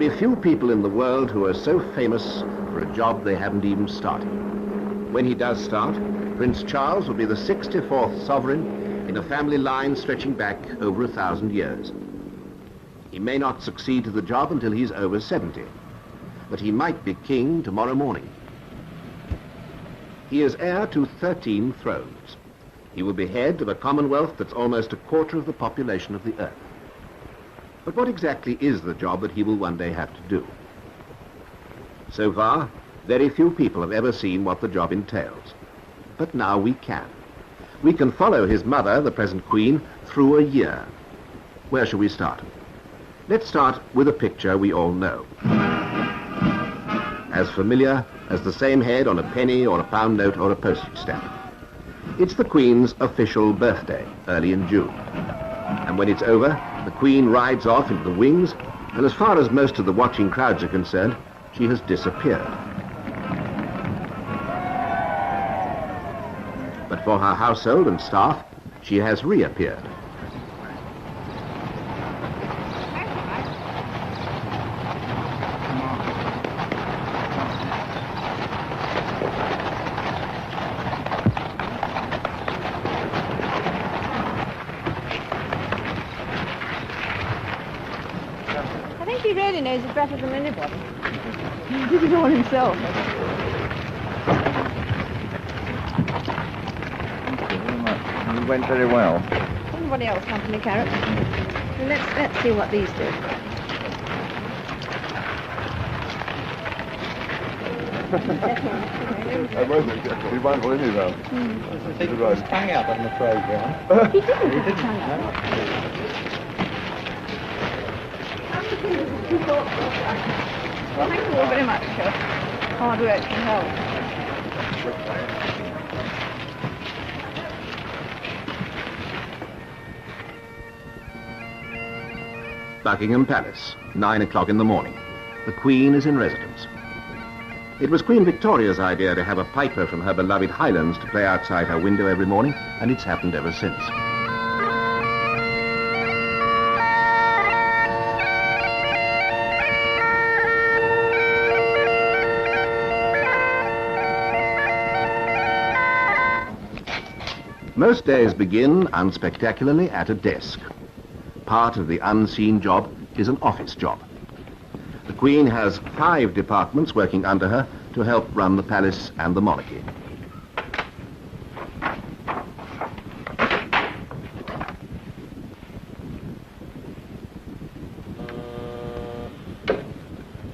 be few people in the world who are so famous for a job they haven't even started. When he does start, Prince Charles will be the 64th sovereign in a family line stretching back over 1,000 years. He may not succeed to the job until he's over 70, but he might be king tomorrow morning. He is heir to 13 thrones. He will be head of a commonwealth that's almost a quarter of the population of the earth. But what exactly is the job that he will one day have to do? So far, very few people have ever seen what the job entails. But now we can. We can follow his mother, the present Queen, through a year. Where shall we start? Let's start with a picture we all know. As familiar as the same head on a penny or a pound note or a postage stamp. It's the Queen's official birthday, early in June. And when it's over, the Queen rides off into the wings, and as far as most of the watching crowds are concerned, she has disappeared. But for her household and staff, she has reappeared. I think he really knows it better than anybody. He did it all himself. It went very well. Anybody else want any carrots? Well, let's see what these do. He won't win you though. He put his tongue out on the programme. He didn't put his tongue out. Well, thank you all very much. Hard work can help. Buckingham Palace, 9 o'clock in the morning. The Queen is in residence. It was Queen Victoria's idea to have a piper from her beloved Highlands to play outside her window every morning, and it's happened ever since. Most days begin, unspectacularly, at a desk. Part of the unseen job is an office job. The Queen has 5 departments working under her to help run the palace and the monarchy.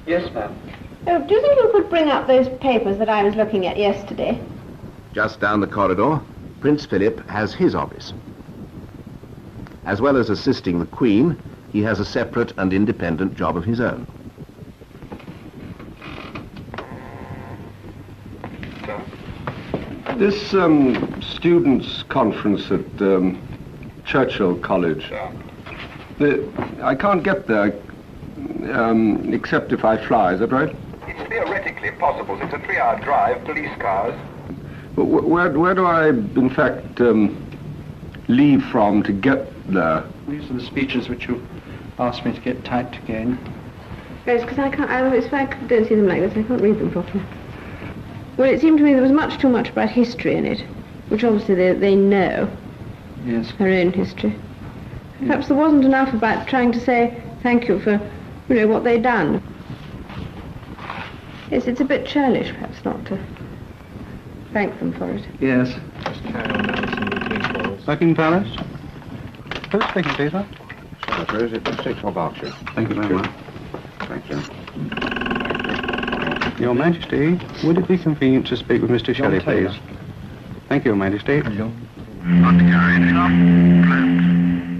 Yes, ma'am. Oh, do you think you could bring up those papers that I was looking at yesterday? Just down the corridor, Prince Philip has his office. As well as assisting the Queen, he has a separate and independent job of his own. This students' conference at Churchill College, I can't get there except if I fly, is that right? It's theoretically possible. It's a 3-hour drive, police cars. But where do I, in fact, leave from to get there? These are the speeches which you asked me to get typed again. Yes, because I don't see them like this, I can't read them properly. Well, it seemed to me there was much too much about history in it, which obviously they know. Yes. Her own history. Perhaps there wasn't enough about trying to say thank you for, what they'd done. Yes, it's a bit churlish, perhaps, not to thank them for it. Yes. Just carry on down some routine calls. Buckingham Palace? Who's speaking, please, sir? Where is it? 6 or Berkshire? Thank you very much. Thank you. Your Majesty, would it be convenient to speak with Mr. Shelley, Taylor. please? Thank you, Your Majesty.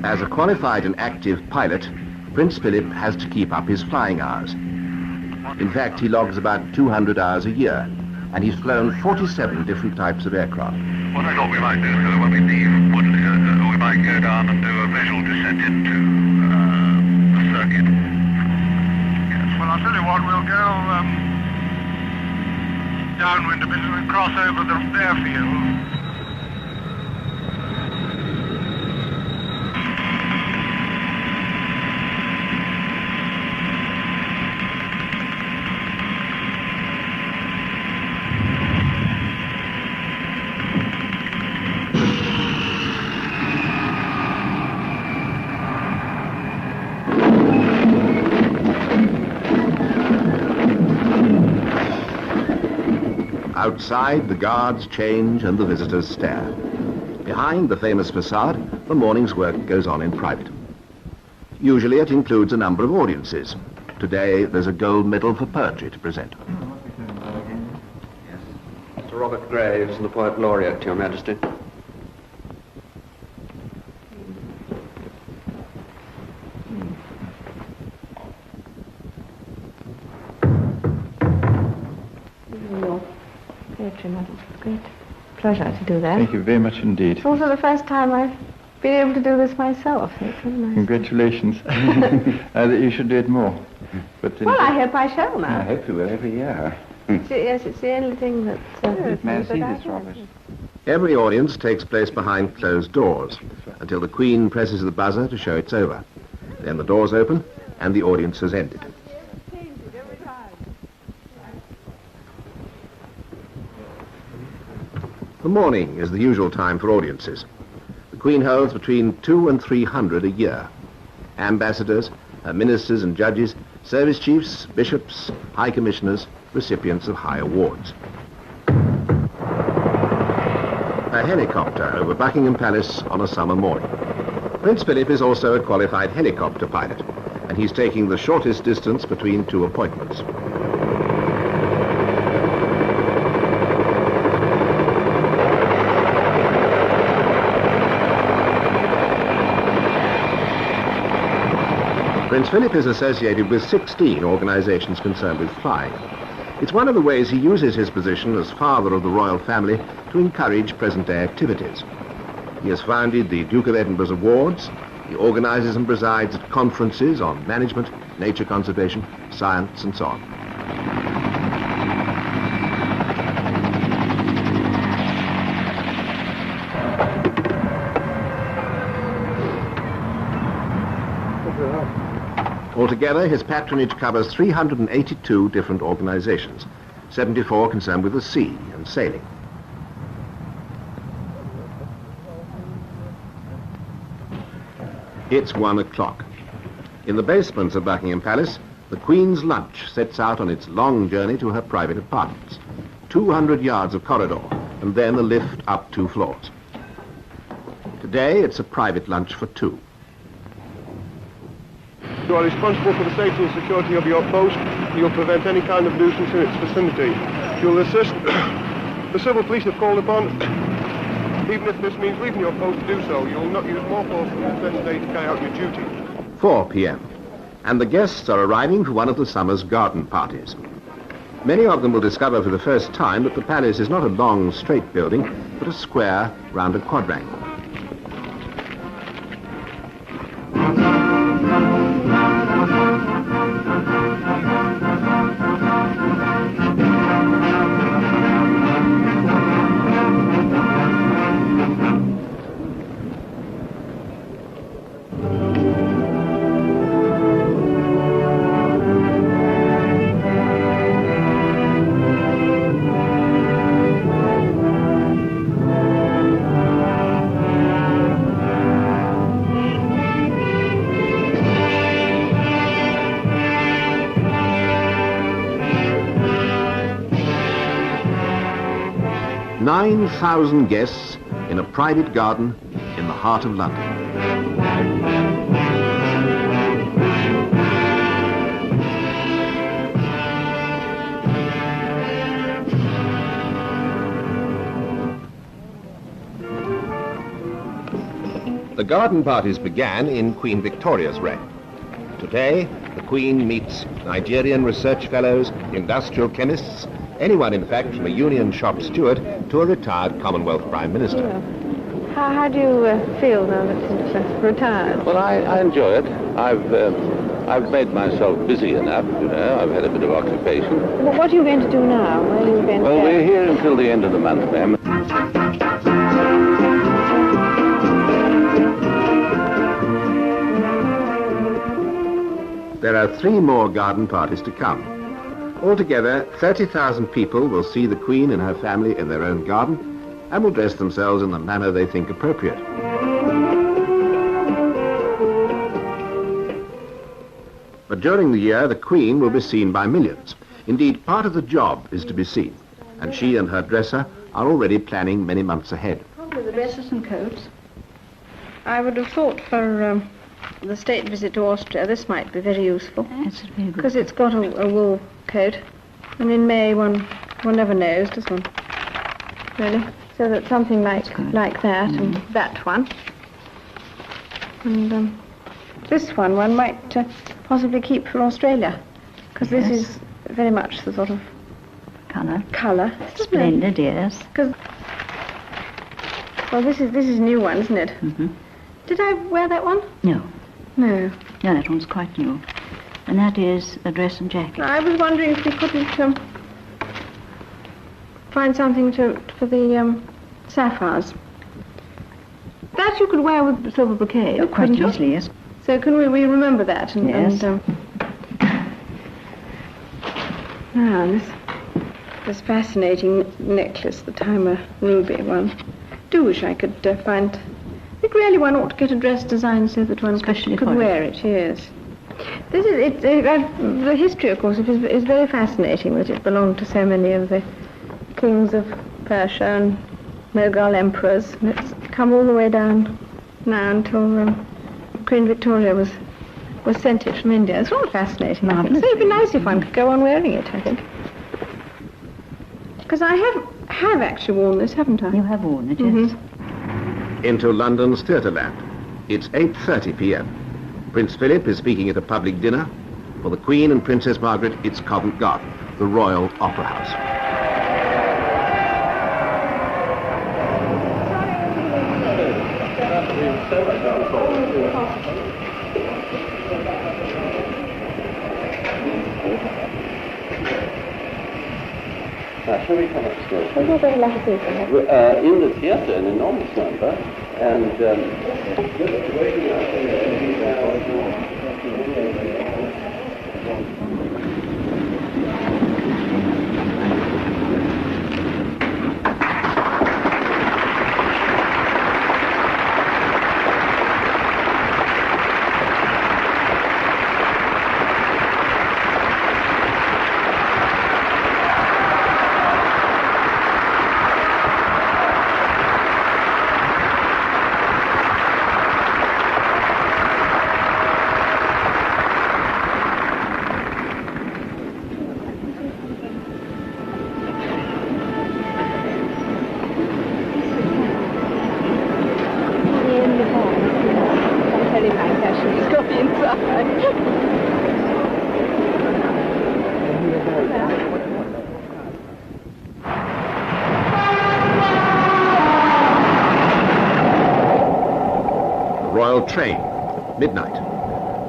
As a qualified and active pilot, Prince Philip has to keep up his flying hours. In fact, he logs about 200 hours a year, and he's flown 47 different types of aircraft. What I thought we might do, sir, when we leave, we might go down and do a visual descent into the circuit. Yes, well, I'll tell you what, we'll go downwind a bit and cross over the airfield. Outside, the guards change and the visitors stare. Behind the famous facade, the morning's work goes on in private. Usually it includes a number of audiences. Today, there's a gold medal for poetry to present. Sir Robert Graves, the Poet Laureate, Your Majesty. Your poetry, Madam. Great pleasure to do that. Thank you very much indeed. It's also the first time I've been able to do this myself. It's very nice. Congratulations. You should do it more. But Well, I hope I shall now. I hope you will every year. Yes, it's the only thing that... May I see that this, I Robert? Every audience takes place behind closed doors until the Queen presses the buzzer to show it's over. Then the doors open and the audience has ended. The morning is the usual time for audiences. The Queen holds between 200 and 300 a year. Ambassadors, her ministers and judges, service chiefs, bishops, high commissioners, recipients of high awards. A helicopter over Buckingham Palace on a summer morning. Prince Philip is also a qualified helicopter pilot, and he's taking the shortest distance between two appointments. Prince Philip is associated with 16 organizations concerned with flying. It's one of the ways he uses his position as father of the royal family to encourage present-day activities. He has founded the Duke of Edinburgh's Awards. He organizes and presides at conferences on management, nature conservation, science, and so on. Altogether, his patronage covers 382 different organizations, 74 concerned with the sea and sailing. It's 1 o'clock. In the basements of Buckingham Palace, the Queen's lunch sets out on its long journey to her private apartments. 200 yards of corridor, and then a lift up 2 floors. Today, it's a private lunch for 2. You are responsible for the safety and security of your post. You'll prevent any kind of nuisance in its vicinity. You'll assist. The civil police have called upon. Even if this means leaving your post to do so, you'll not use more force than necessary to carry out your duty. 4 p.m. And the guests are arriving for one of the summer's garden parties. Many of them will discover for the first time that the palace is not a long, straight building, but a square round a quadrangle. "9,000 guests in a private garden in the heart of London." The garden parties began in Queen Victoria's reign. Today, the Queen meets Nigerian research fellows, industrial chemists, anyone, in fact, from a union shop steward to a retired Commonwealth Prime Minister. How do you feel now that it's retired? Well, I enjoy it. I've made myself busy enough, you know. I've had a bit of occupation. What are you going to do now? Where are you going to Well, go? we're here until the end of the month, ma'am. There are 3 more garden parties to come. Altogether, 30,000 people will see the Queen and her family in their own garden and will dress themselves in the manner they think appropriate. But during the year, the Queen will be seen by millions. Indeed, part of the job is to be seen. and she and her dresser are already planning many months ahead. Probably the dresses and coats. I would have thought for the state visit to Austria, this might be very useful. Yes, it's very good. Because it's got a wool coat, and in May one never knows, does one? Really? So that something like that, and that one. And this one might possibly keep for Australia, because this is very much the sort of colour. Splendid, yes. Because, well, this is new one, isn't it? Mm-hmm. Did I wear that one? No. No. No, that one's quite new. And that is a dress and jacket. I was wondering if we couldn't find something for the sapphires. That you could wear with the silver brocade. Oh, quite couldn't you? easily, yes. So can we remember that? Yes. And this fascinating necklace, the Timer ruby one. Do wish I could find. I think really one ought to get a dress designed so that one could wear it. Yes. This is the history, of course, is very fascinating. That it belonged to so many of the kings of Persia and Mughal emperors. And it's come all the way down now until Queen Victoria was sent it from India. It's all fascinating. I think. So it'd be nice if one could go on wearing it, I think. Because I have actually worn this, haven't I? You have worn it, yes. Into London's Theatreland. It's 8:30 p.m. Prince Philip is speaking at a public dinner. For the Queen and Princess Margaret, it's Covent Garden, the Royal Opera House. Shall we come upstairs? In the theatre, an enormous number, and Train, midnight.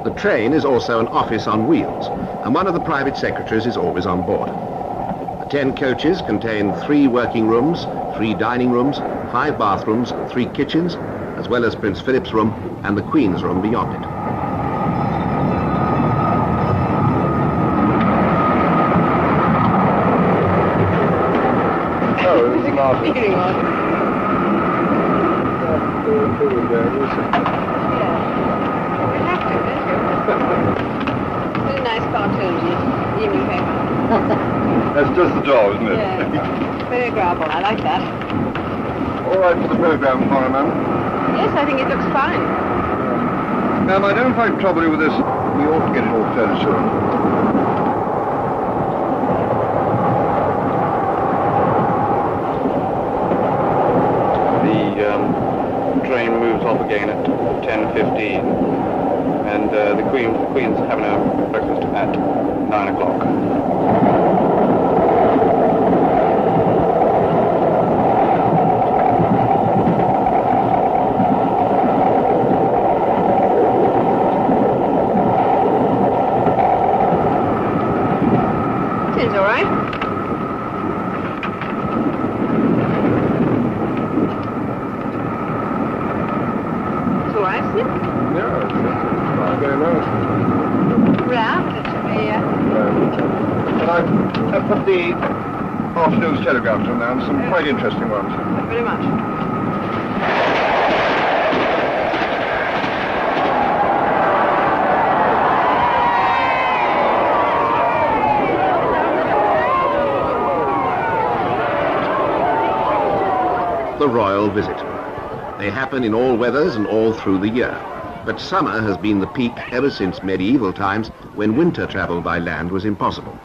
The train is also an office on wheels, and one of the private secretaries is always on board. The 10 coaches contain 3 working rooms, 3 dining rooms, 5 bathrooms, 3 kitchens, as well as Prince Philip's room and the Queen's room beyond it. Oh, it's marvellous. Really nice cartoon, evening paper. That's just the job, isn't it? Yeah. Very agreeable. I like that. All right for the programme, tomorrow, ma'am? Yes, I think it looks fine. Ma'am, I don't find trouble with this. We ought to get it all fairly soon. The train moves off again at 10:15, and the Queen's having her breakfast at 9 o'clock. Seems all right. It's all right, isn't it? Yeah, it's very nice. Round, it should be, And I've put the afternoon's telegrams on now, and some quite interesting ones. Thank you very much. the royal visit. They happen in all weathers and all through the year. But summer has been the peak ever since medieval times, when winter travel by land was impossible.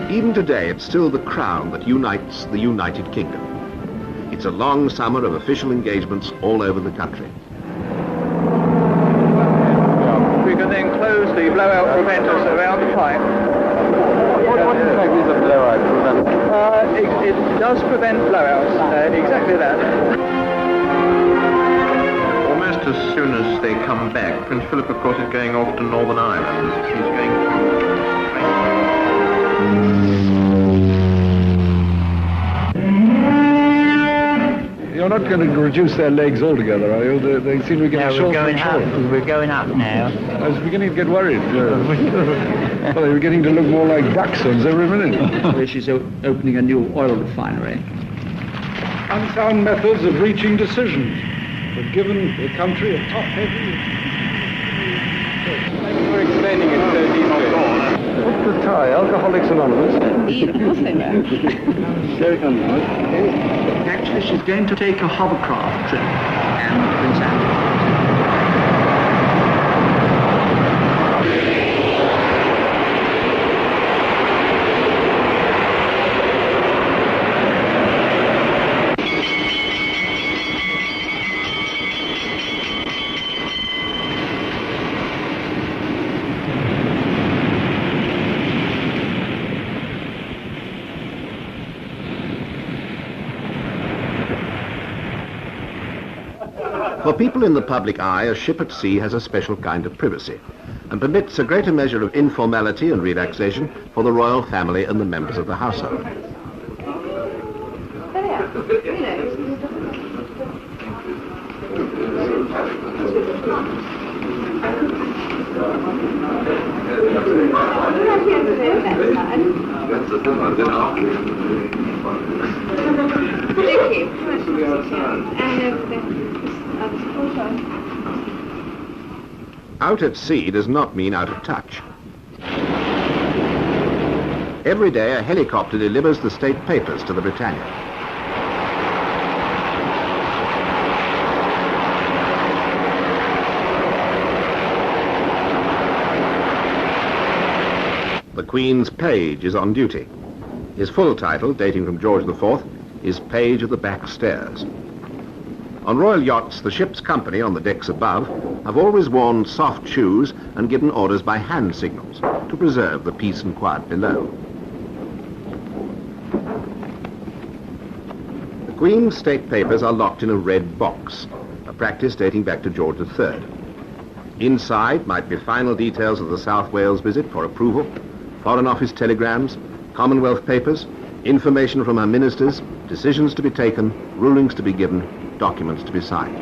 Even today, it's still the crown that unites the United Kingdom. It's a long summer of official engagements all over the country. We can then close the blowout preventers around the pipe. What effect is a blowout preventer? It does prevent blowouts, exactly that. Almost as soon as they come back, Prince Philip, of course, is going off to Northern Ireland. He's going You're not going to reduce their legs altogether, are you? They seem to be getting short and short. We're going up now. I was beginning to get worried. Well, they were getting to look more like dachshunds every minute. She's opening a new oil refinery. Unsound methods of reaching decisions have given the country a top-heavy... Thank you for explaining it so deeply. What's the tie? Alcoholics Anonymous? Indeed, of course they were. Actually, she's going to take a hovercraft trip and Prince Andrew. For people in the public eye, a ship at sea has a special kind of privacy and permits a greater measure of informality and relaxation for the royal family and the members of the household. Out at sea does not mean out of touch. Every day a helicopter delivers the state papers to the Britannia. The Queen's page is on duty. His full title, dating from George IV, is Page of the Back Stairs. On royal yachts, the ship's company on the decks above have always worn soft shoes and given orders by hand signals to preserve the peace and quiet below. The Queen's state papers are locked in a red box, a practice dating back to George III. Inside might be final details of the South Wales visit for approval, Foreign Office telegrams, Commonwealth papers, information from her ministers, decisions to be taken, rulings to be given, documents to be signed.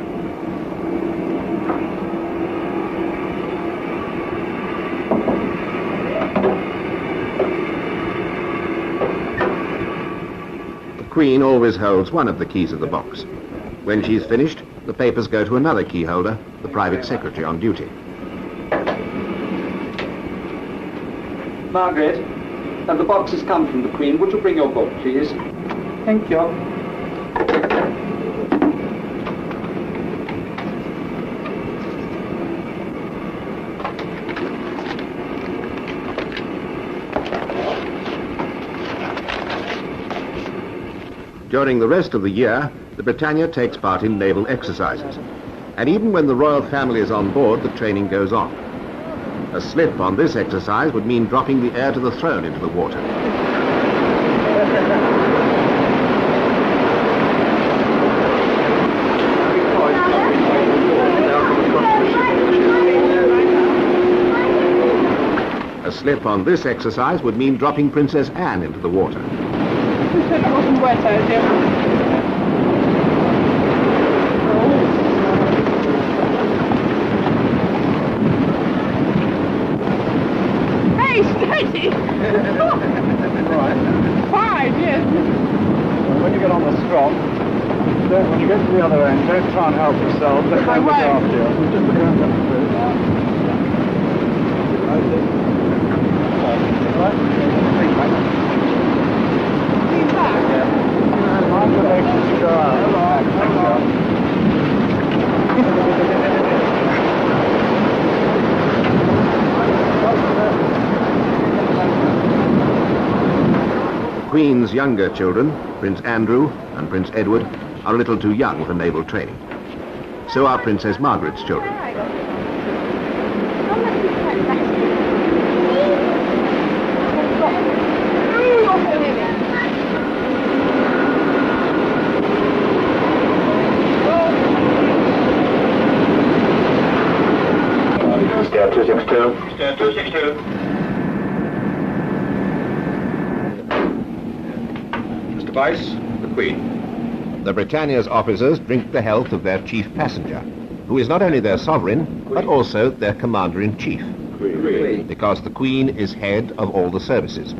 The Queen always holds one of the keys of the box. When she's finished, the papers go to another key holder, the private secretary on duty. Margaret, the box has come from the Queen. Would you bring your book, please? Thank you. During the rest of the year, the Britannia takes part in naval exercises. And even when the royal family is on board, the training goes on. A slip on this exercise would mean dropping the heir to the throne into the water. A slip on this exercise would mean dropping Princess Anne into the water. You said it wasn't wet, had you? Steady! Fine, yes. When you get on the strop, when you get to the other end, don't try and help yourself. Let them look after you. Just look around the foot. Lean back? Yeah. Mind the legs as you go out. Queen's younger children, Prince Andrew and Prince Edward, are a little too young for naval training. So are Princess Margaret's children. Stair 262. Stair 262. Mr. Vice, the Queen. The Britannia's officers drink the health of their chief passenger, who is not only their sovereign, but also their commander-in-chief. Because the Queen is head of all the services.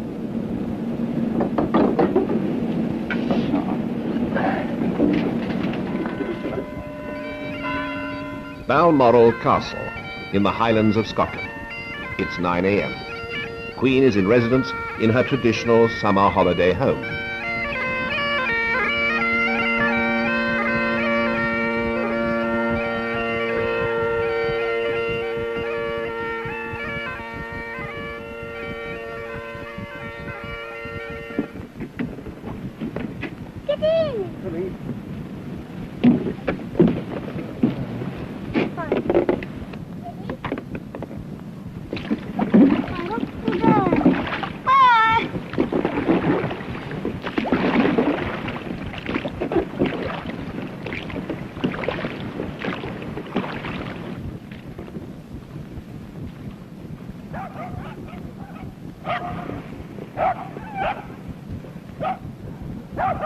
Balmoral Castle, in the Highlands of Scotland. It's 9 a.m. The Queen is in residence in her traditional summer holiday home.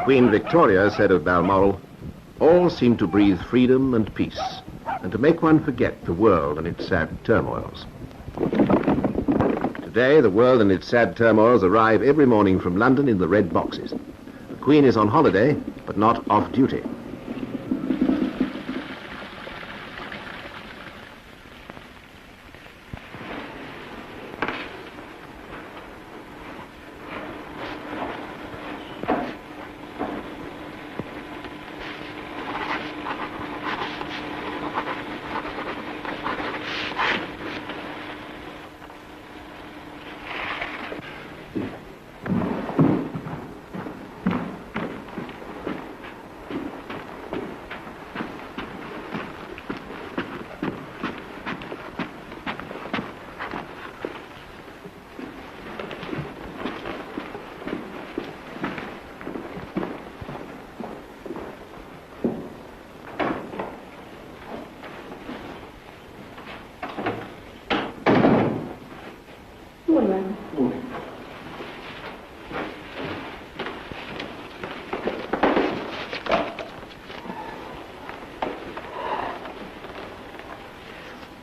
Queen Victoria said of Balmoral, "All seem to breathe freedom and peace, and to make one forget the world and its sad turmoils." Today, the world and its sad turmoils arrive every morning from London in the red boxes. The Queen is on holiday, but not off duty.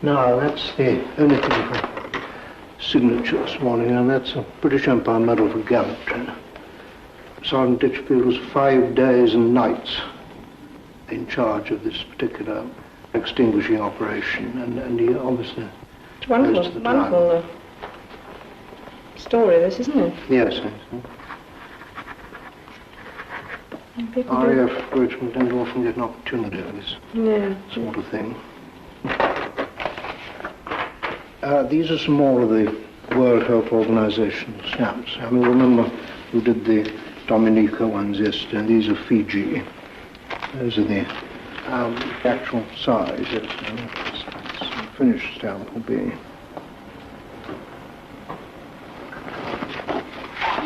Now, that's the only thing for signature this morning, and that's a British Empire Medal for gallantry. Sergeant Ditchfield was 5 days and nights in charge of this particular extinguishing operation, and he obviously... It's wonderful, wonderful story, this, isn't it? Yes, RAF Richmond don't often get an opportunity of this sort of thing. These are some more of the World Health Organization stamps. I mean, remember who did the Dominica ones yesterday, and these are Fiji. Those are the actual size. The finished stamp will be...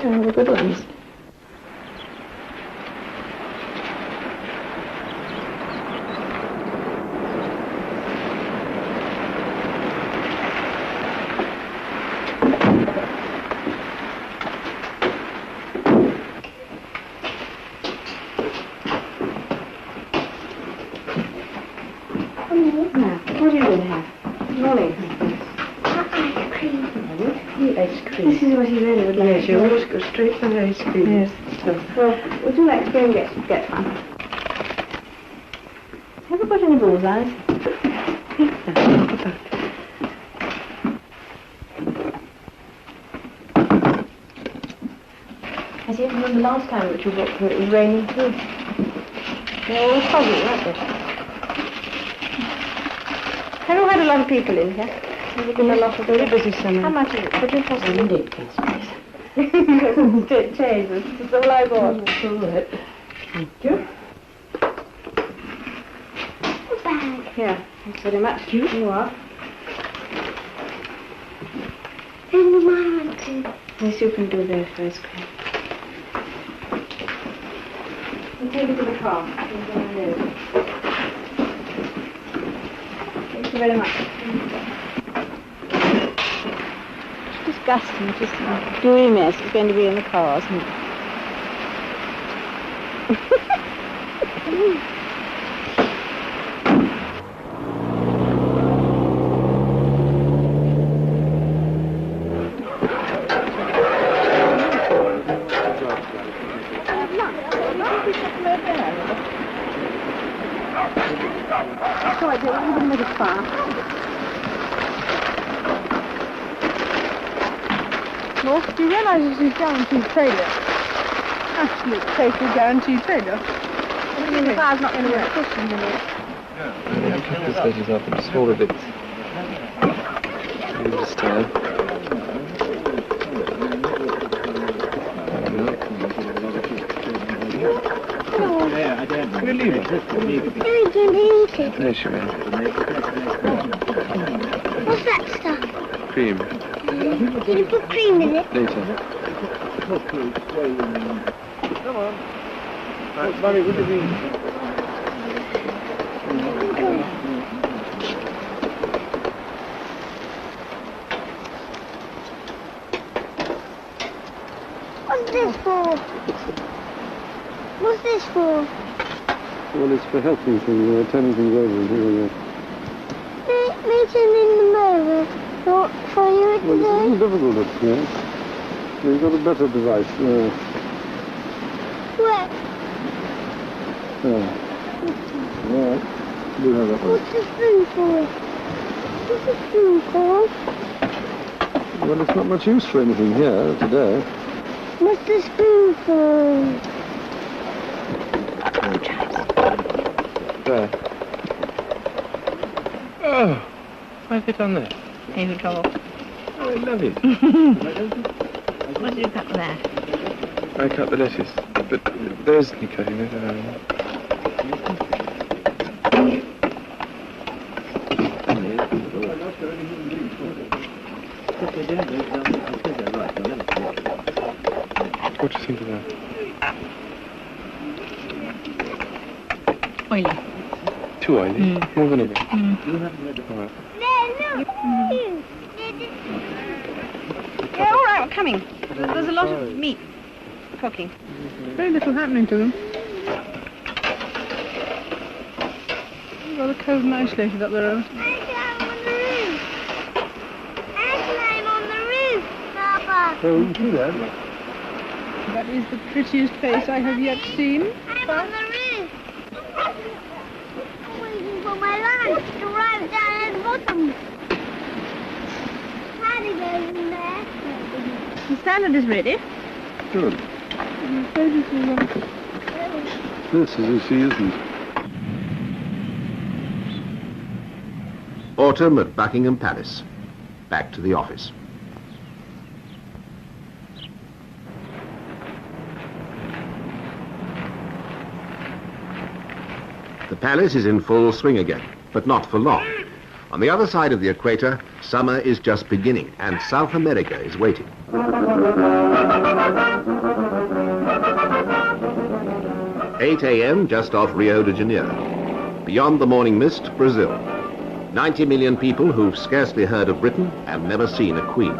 Yeah, the good ones. What are you going to have? Molly. Ice cream. Ice cream. This is what he really would like. Yes, you always go straight for ice cream. Yes. Well, would you like to go and get one? Have you got any bullseyes? I seem to remember last time that you got through, it was raining too. They were all foggy, weren't they? Have you had a lot of people in here? Has there been a lot of... Very busy summer. How much is it? What do you cost? 108 pence, please. It changes. That's all I want. All right. Thank you. Bag. Here. Thanks very much. You are. And the mountain. Yes, you can do that first, Craig. We'll take it to the car. Thank you very much. It's disgusting. It's just a gooey mess. It's going to be in the car, isn't it? Well, do you realise this is guaranteed failure? Absolute, total guaranteed failure. I mean, the car's not going to work. Cushions in it. This edges up into smaller bits. This time. You didn't eat it. There she went. What's that stuff? Cream. Did you put cream in it? Later. Come on. Right, Mummy, would you be... What's this for? What's this for? Well, it's for helping things, turning things over and things like that. Turning them over. For you to Well, it's a do? little difficult, yes. We've got a better device. Where? All right. Do have that one. What's the spoon for? What's the spoon for? Well, it's not much use for anything here today. What's the spoon for? There. Oh, why have they done that? Here you go. Oh, I love it. What did you cut there? I cut the lettuce, but there's any cutting it. What do you think of that? Oily. Too oily? More than a bit. All right. Yeah, all right, we're coming. There's a lot of meat cooking. Very little happening to them. Rather cold and isolated up there. I climb on the roof. I climb on the roof, Papa. So we can do that. That is the prettiest face I have yet seen. I'm on the roof. I'm waiting for my lunch to arrive down at the bottom. Paddy goes in there. The salad is ready. Good. This is as she isn't. Autumn at Buckingham Palace. Back to the office. The palace is in full swing again, but not for long. On the other side of the equator, summer is just beginning, and South America is waiting. 8 a.m. just off Rio de Janeiro. Beyond the morning mist, Brazil. 90 million people who've scarcely heard of Britain and never seen a queen.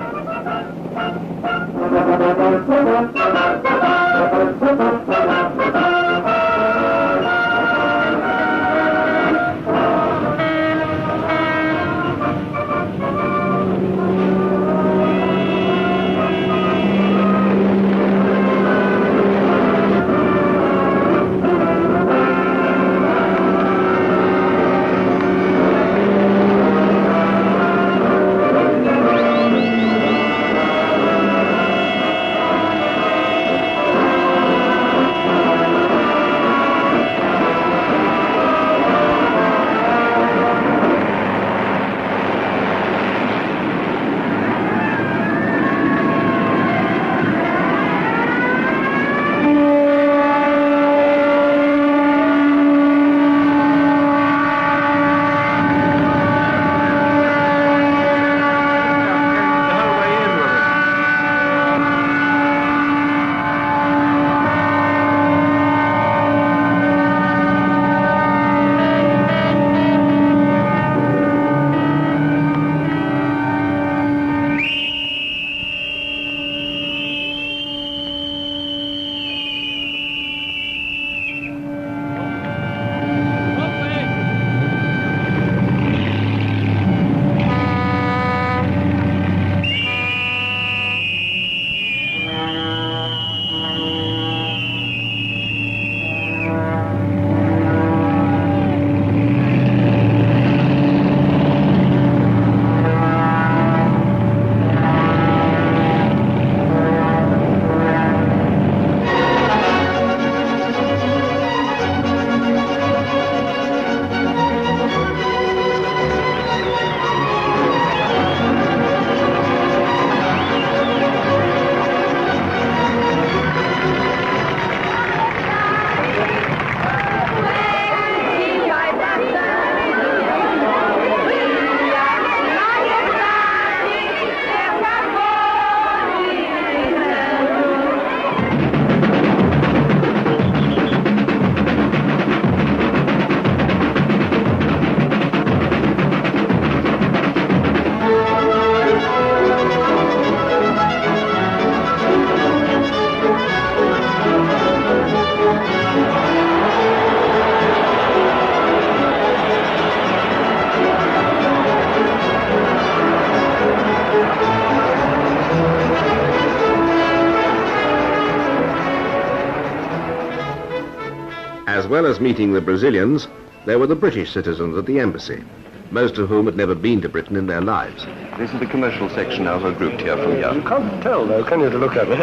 As well as meeting the Brazilians, there were the British citizens at the embassy, most of whom had never been to Britain in their lives. This is the commercial section now, we're grouped here from here. You can't tell, though, can you, to look at it?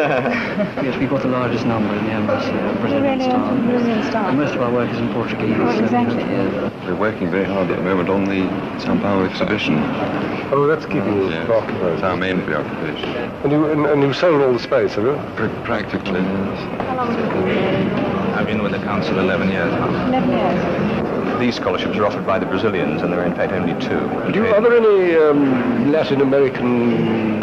Yes, we've got the largest number in the embassy, Brazilian staff. Most of our work is in Portuguese. Oh, exactly. We're working very hard at the moment on the São Paulo exhibition. Oh, that's keeping you preoccupied. It's our main preoccupation. And you sold all the space, have you? Practically, yes. How long have you been here? I've been with the council 11 years now. 11 years. These scholarships are offered by the Brazilians, and there are in fact only 2. Are there any Latin American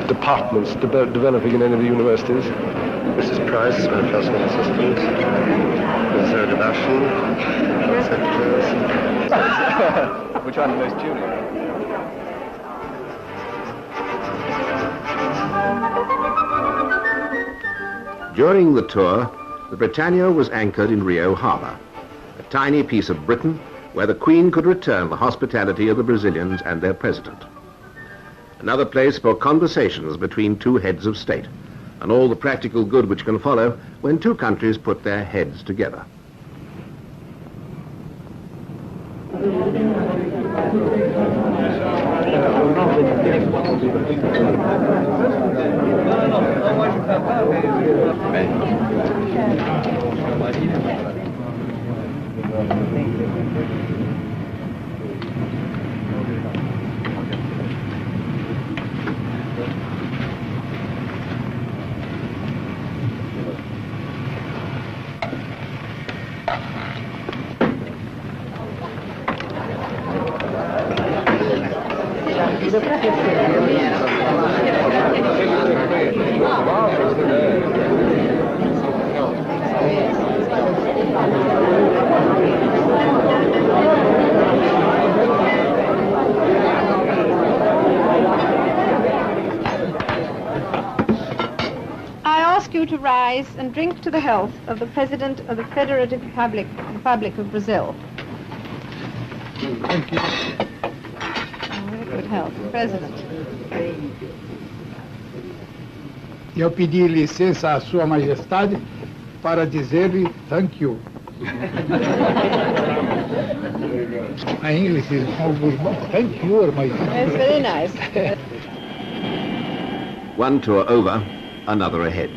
departments developing in any of the universities? Mrs. Price, my personal assistant. Mrs. Sebastian, secretaries. Which one the most junior? During the tour, the Britannia was anchored in Rio Harbour, a tiny piece of Britain where the Queen could return the hospitality of the Brazilians and their president. Another place for conversations between 2 heads of state, and all the practical good which can follow when 2 countries put their heads together. I ask you to rise and drink to the health of the President of the Federative Republic of Brazil. Thank you. Very good health, President. Eu pedi licença à Sua Majestade para dizer-lhe thank you. My English is almost thank you, Your Majesty. It's very nice. One tour over, another ahead.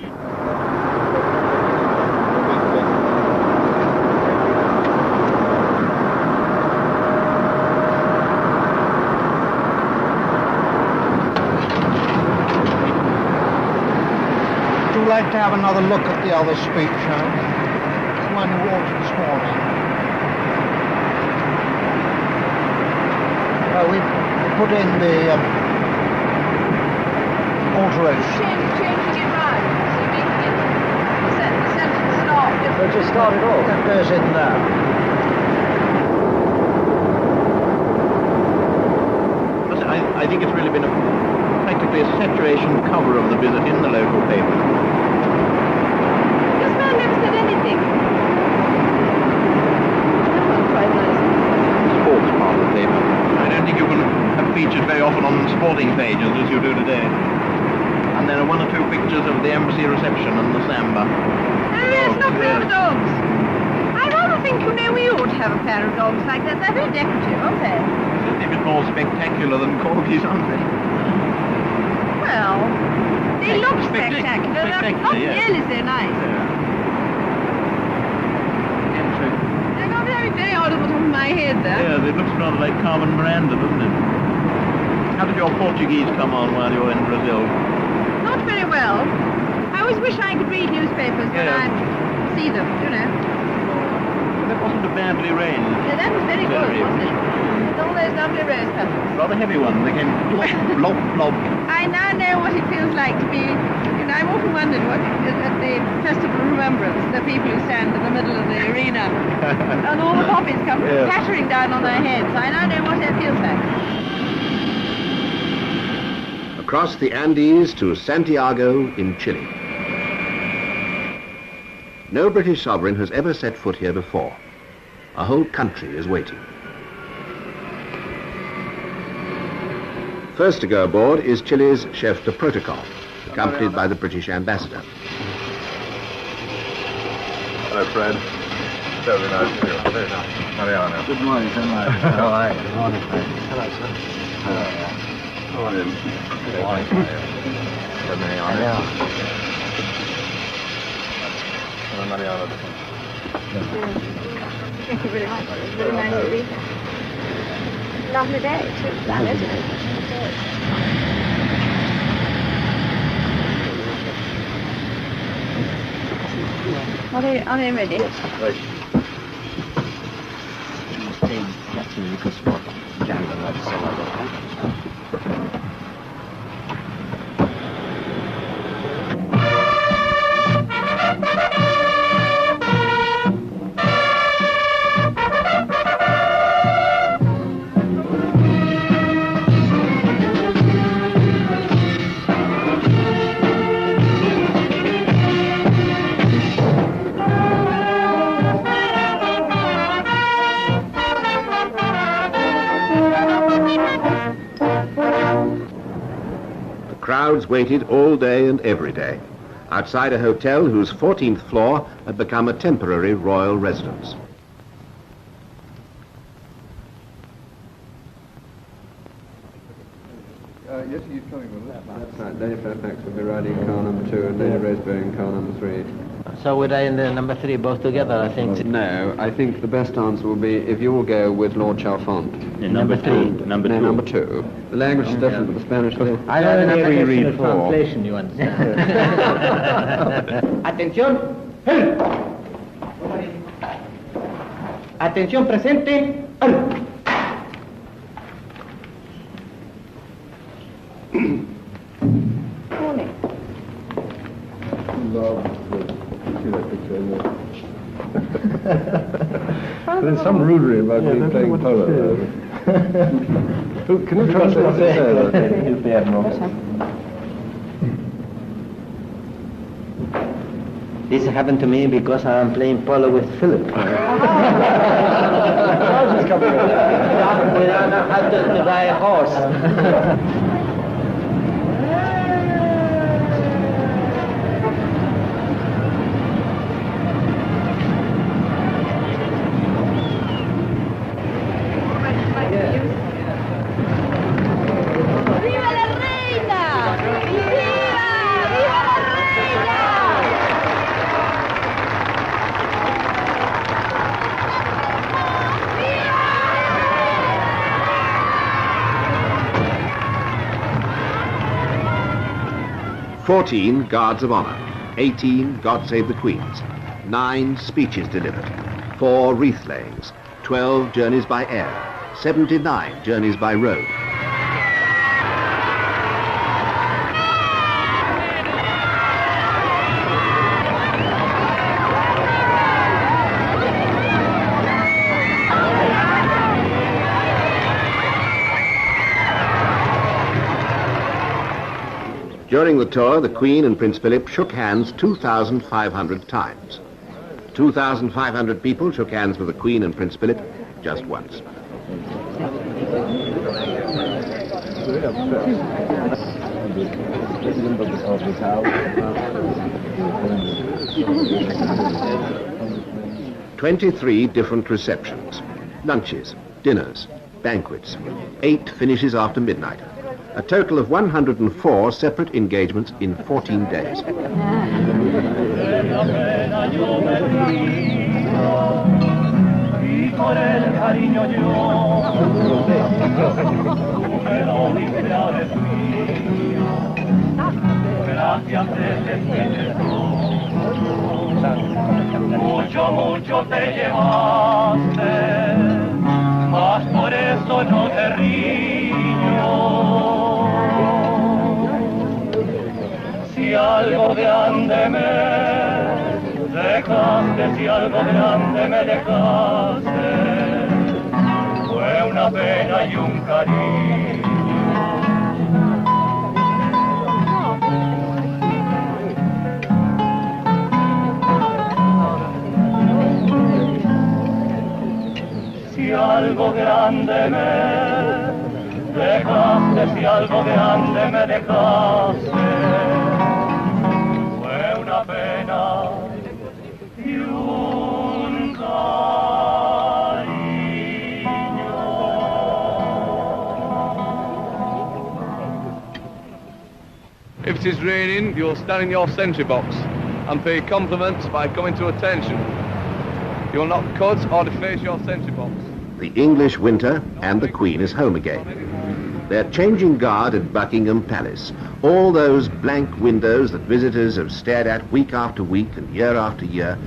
Would you like to have another look at the other speech, the one you ordered this morning? We put in the alteration. Changing it right. So you make it the sentence start. So just start it off. That goes in there. I think it's really been practically a saturation cover of the visit in the local paper. This man never said anything. That was quite nice. Sports part of the paper. I don't think you can have featured very often on sporting pages as you do today. And there are 1 or 2 pictures of the embassy reception and the samba. Oh yes, not pair of dogs. I rather think, we ought to have a pair of dogs like that. They're very decorative, aren't they? Certainly a bit more spectacular than corgis, aren't they? Well, they look spectacular. Not nearly so nice. They've got very odd on the top of my head there. Yeah, it looks rather like Carmen Miranda, doesn't it? How did your Portuguese come on while you were in Brazil? Not very well. I always wish I could read newspapers when I see them, That wasn't a badly rained. Yeah, that was very good, wasn't it? With all those lovely rose petals. Rather heavy ones. They came blop, blop. I now know what it feels like to be, I've often wondered what at the Festival of Remembrance, the people who stand in the middle of the arena and all the poppies come pattering down on their heads. I now know what it feels like. Across the Andes to Santiago in Chile. No British sovereign has ever set foot here before. A whole country is waiting. First to go aboard is Chile's chef de protocol, accompanied by the British ambassador. Hello, Fred. Very nice. Very nice. Mariano. Good morning, sir. How are you? Good morning, sir. Hello, sir. How are you? Good morning. Hello, Mariano. Hello, Mariano. Thank you very much. It's very nice to be here. Lovely day, too. Lovely day. Are they ready? Yes, right. Captain Lucas for Jangan like Crowds waited all day and every day outside a hotel whose 14th floor had become a temporary royal residence. Yes, he's coming with us. That's right. Lady Fairfax will be riding in car number 2 and Lady Rosebery in car number 3. So would I in the number 3 both together, I think? No, I think the best answer will be if you will go with Lord Chalfont. Number 3. Number 2. The language is different with the Spanish. I don't have a translation, you understand. Atención. Atención presente. Morning. There's some rudery about me playing polo. Can you translate what they say? He's the Admiral. This happened to me because I'm playing polo with Philip. I have to buy a horse. "14 Guards of Honor, 18 God Save the Queens, 9 speeches delivered, 4 wreath layings, 12 journeys by air, 79 journeys by road. During the tour, the Queen and Prince Philip shook hands 2,500 times. 2,500 people shook hands with the Queen and Prince Philip just once. "23 different receptions, lunches, dinners, banquets, 8 finishes after midnight. A total of 104 separate engagements in 14 days. Mucho te llevaste, mas por eso no te riño. Si algo grande me dejaste, si algo grande me dejaste, fue una pena y un cariño. Si algo grande me dejaste, si algo grande me dejaste, fue una pena y un cariño. it is raining, you'll stand in your sentry box and pay compliments by coming to attention. You'll not cut or deface your sentry box. The English winter and the Queen is home again. They're changing guard at Buckingham Palace. All those blank windows that visitors have stared at week after week and year after year,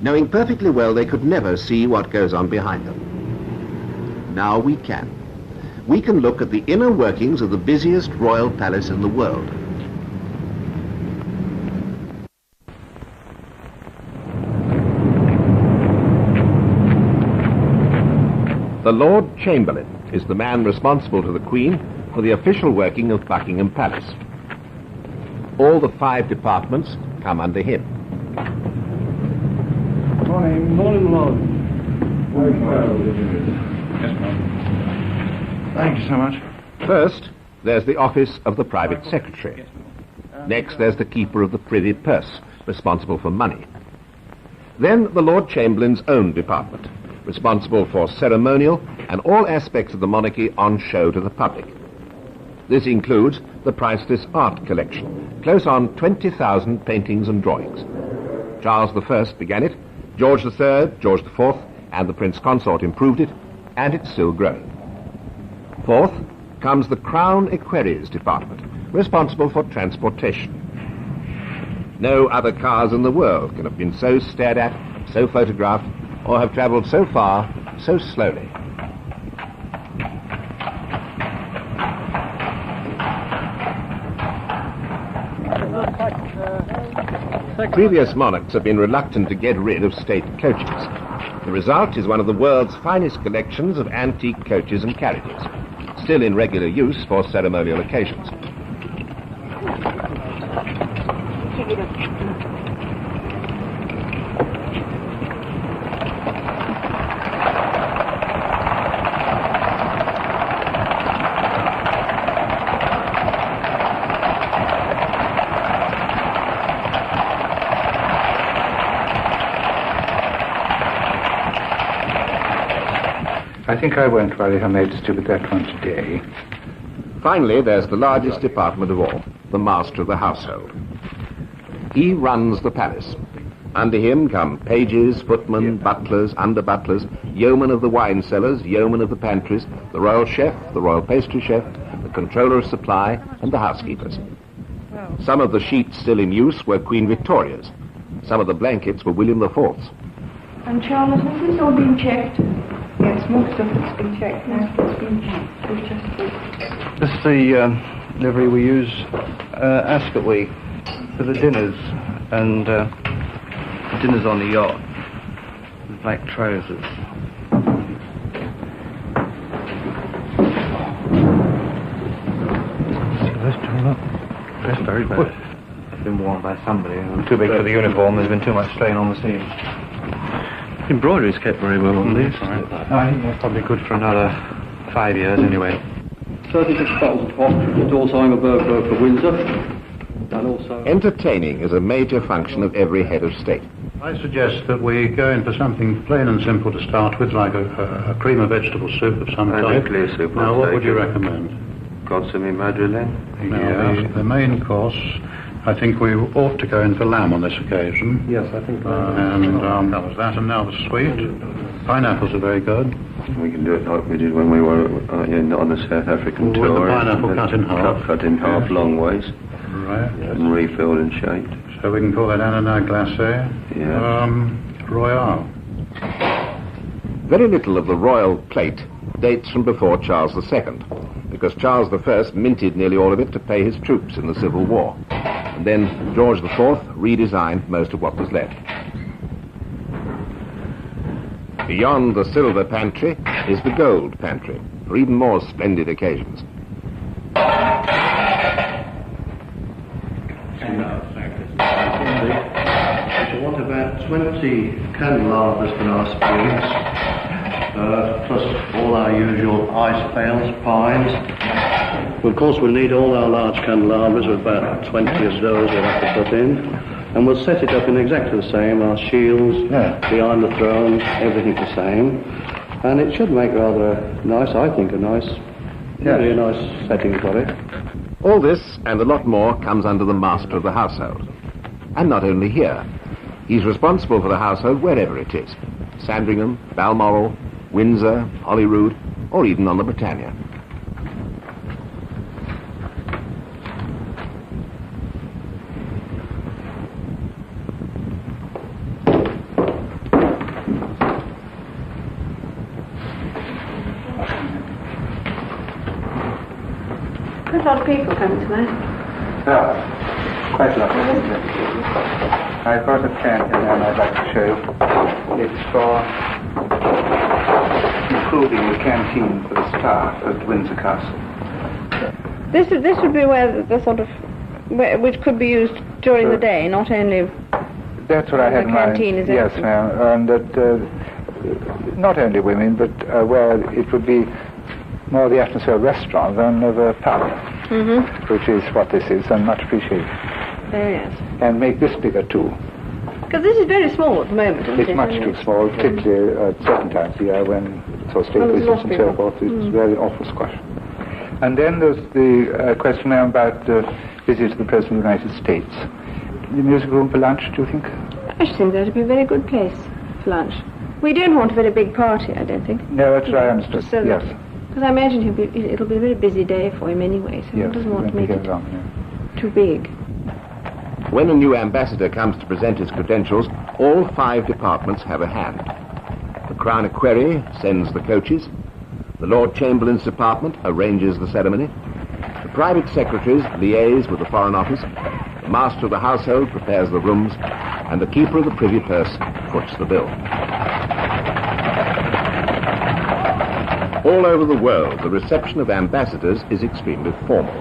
knowing perfectly well they could never see what goes on behind them. Now we can. We can look at the inner workings of the busiest royal palace in the world. The Lord Chamberlain is the man responsible to the Queen for the official working of Buckingham Palace. All the 5 departments come under him. Morning, morning, Lord. Yes, ma'am. Thank you so much. First, there's the office of the private secretary. Next, there's the keeper of the privy purse, responsible for money. Then the Lord Chamberlain's own department, responsible for ceremonial and all aspects of the monarchy on show to the public. This includes the priceless art collection, close on 20,000 paintings and drawings. Charles I began it, George III, George IV, and the Prince Consort improved it, and it's still growing. Fourth comes the Crown Equerries Department, responsible for transportation. No other cars in the world can have been so stared at, so photographed, or have travelled so far, so slowly. Previous monarchs have been reluctant to get rid of state coaches. The result is one of the world's finest collections of antique coaches and carriages, still in regular use for ceremonial occasions. I think I won't worry Her Majesty with that one today. Finally, there's the largest department of all, the Master of the Household. He runs the palace. Under him come pages, footmen, butlers, under-butlers, yeomen of the wine cellars, yeomen of the pantries, the royal chef, the royal pastry chef, the controller of supply, and the housekeepers. Some of the sheets still in use were Queen Victoria's. Some of the blankets were William IV's. And Charlotte, has this all been checked? Yes, most of it's been checked. Most of it's been checked. It's just This is the livery we use Ascot Week for the dinners, and dinners on the yacht, with black trousers. Dressed very bad. It's been worn by somebody. Too big for the uniform. There's been too much strain on the seam. Embroidery's kept very well on these. I think that's probably good for another 5 years anyway. 36 bottles of hock, also I'm a Burberry for Windsor, and also... Entertaining is a major function of every head of state. I suggest that we go in for something plain and simple to start with, like a cream of vegetable soup of some type. Nuclear soup. Now, what would you recommend? Consomme madeleine. Now, the main course, I think we ought to go in for lamb on this occasion. Yes, I think that was that, and now the sweet. Pineapples are very good. We can do it like we did when we were on the South African tour. With the pineapple cut in half. Cut in half, yes. Long ways. Right. And refilled and shaped. So we can call that ananas glacé. Yeah. Royale. Very little of the royal plate dates from before Charles II, because Charles I minted nearly all of it to pay his troops in the Civil War. And then George IV redesigned most of what was left. Beyond the silver pantry is the gold pantry, for even more splendid occasions. We want about 20 candelabras for our spoons, plus all our usual ice pails, pies. Of course, we'll need all our large candelabras, about 20 of those we'll have to put in. And we'll set it up in exactly the same, our shields, behind the throne, everything the same. And it should make rather a nice, I think, really a nice setting for it. All this and a lot more comes under the master of the household. And not only here. He's responsible for the household wherever it is. Sandringham, Balmoral, Windsor, Holyrood, or even on the Britannia. Quite a lot of people coming tonight. Yeah, quite a lot. I've got a plan here and I'd like to show you. It's for improving the canteen for the staff at Windsor Castle. This would be where the sort of, which could be used during the day, not only. That's what I had in mind. Canteen is yes, ma'am, and that not only women, but where it would be more the atmosphere of a restaurant than of a pub, which is what this is, and much appreciated. Very nice. And make this bigger too. Because this is very small at the moment, isn't it? It's much too small, particularly at certain times of the year when so state visits and so forth. It's very awful squash. And then there's the question now about the visit to the President of the United States. The music room for lunch, do you think? I should think that would be a very good place for lunch. We don't want a very big party, I don't think. No, that's what I understood, So yes. Because I imagine it'll be a very busy day for him anyway, so Yes, he doesn't want to make it too big. When a new ambassador comes to present his credentials, all 5 departments have a hand. The Crown Equerry sends the coaches. The Lord Chamberlain's department arranges the ceremony. The private secretaries liaise with the Foreign Office. The master of the household prepares the rooms. And the keeper of the privy purse foots the bill. All over the world, the reception of ambassadors is extremely formal.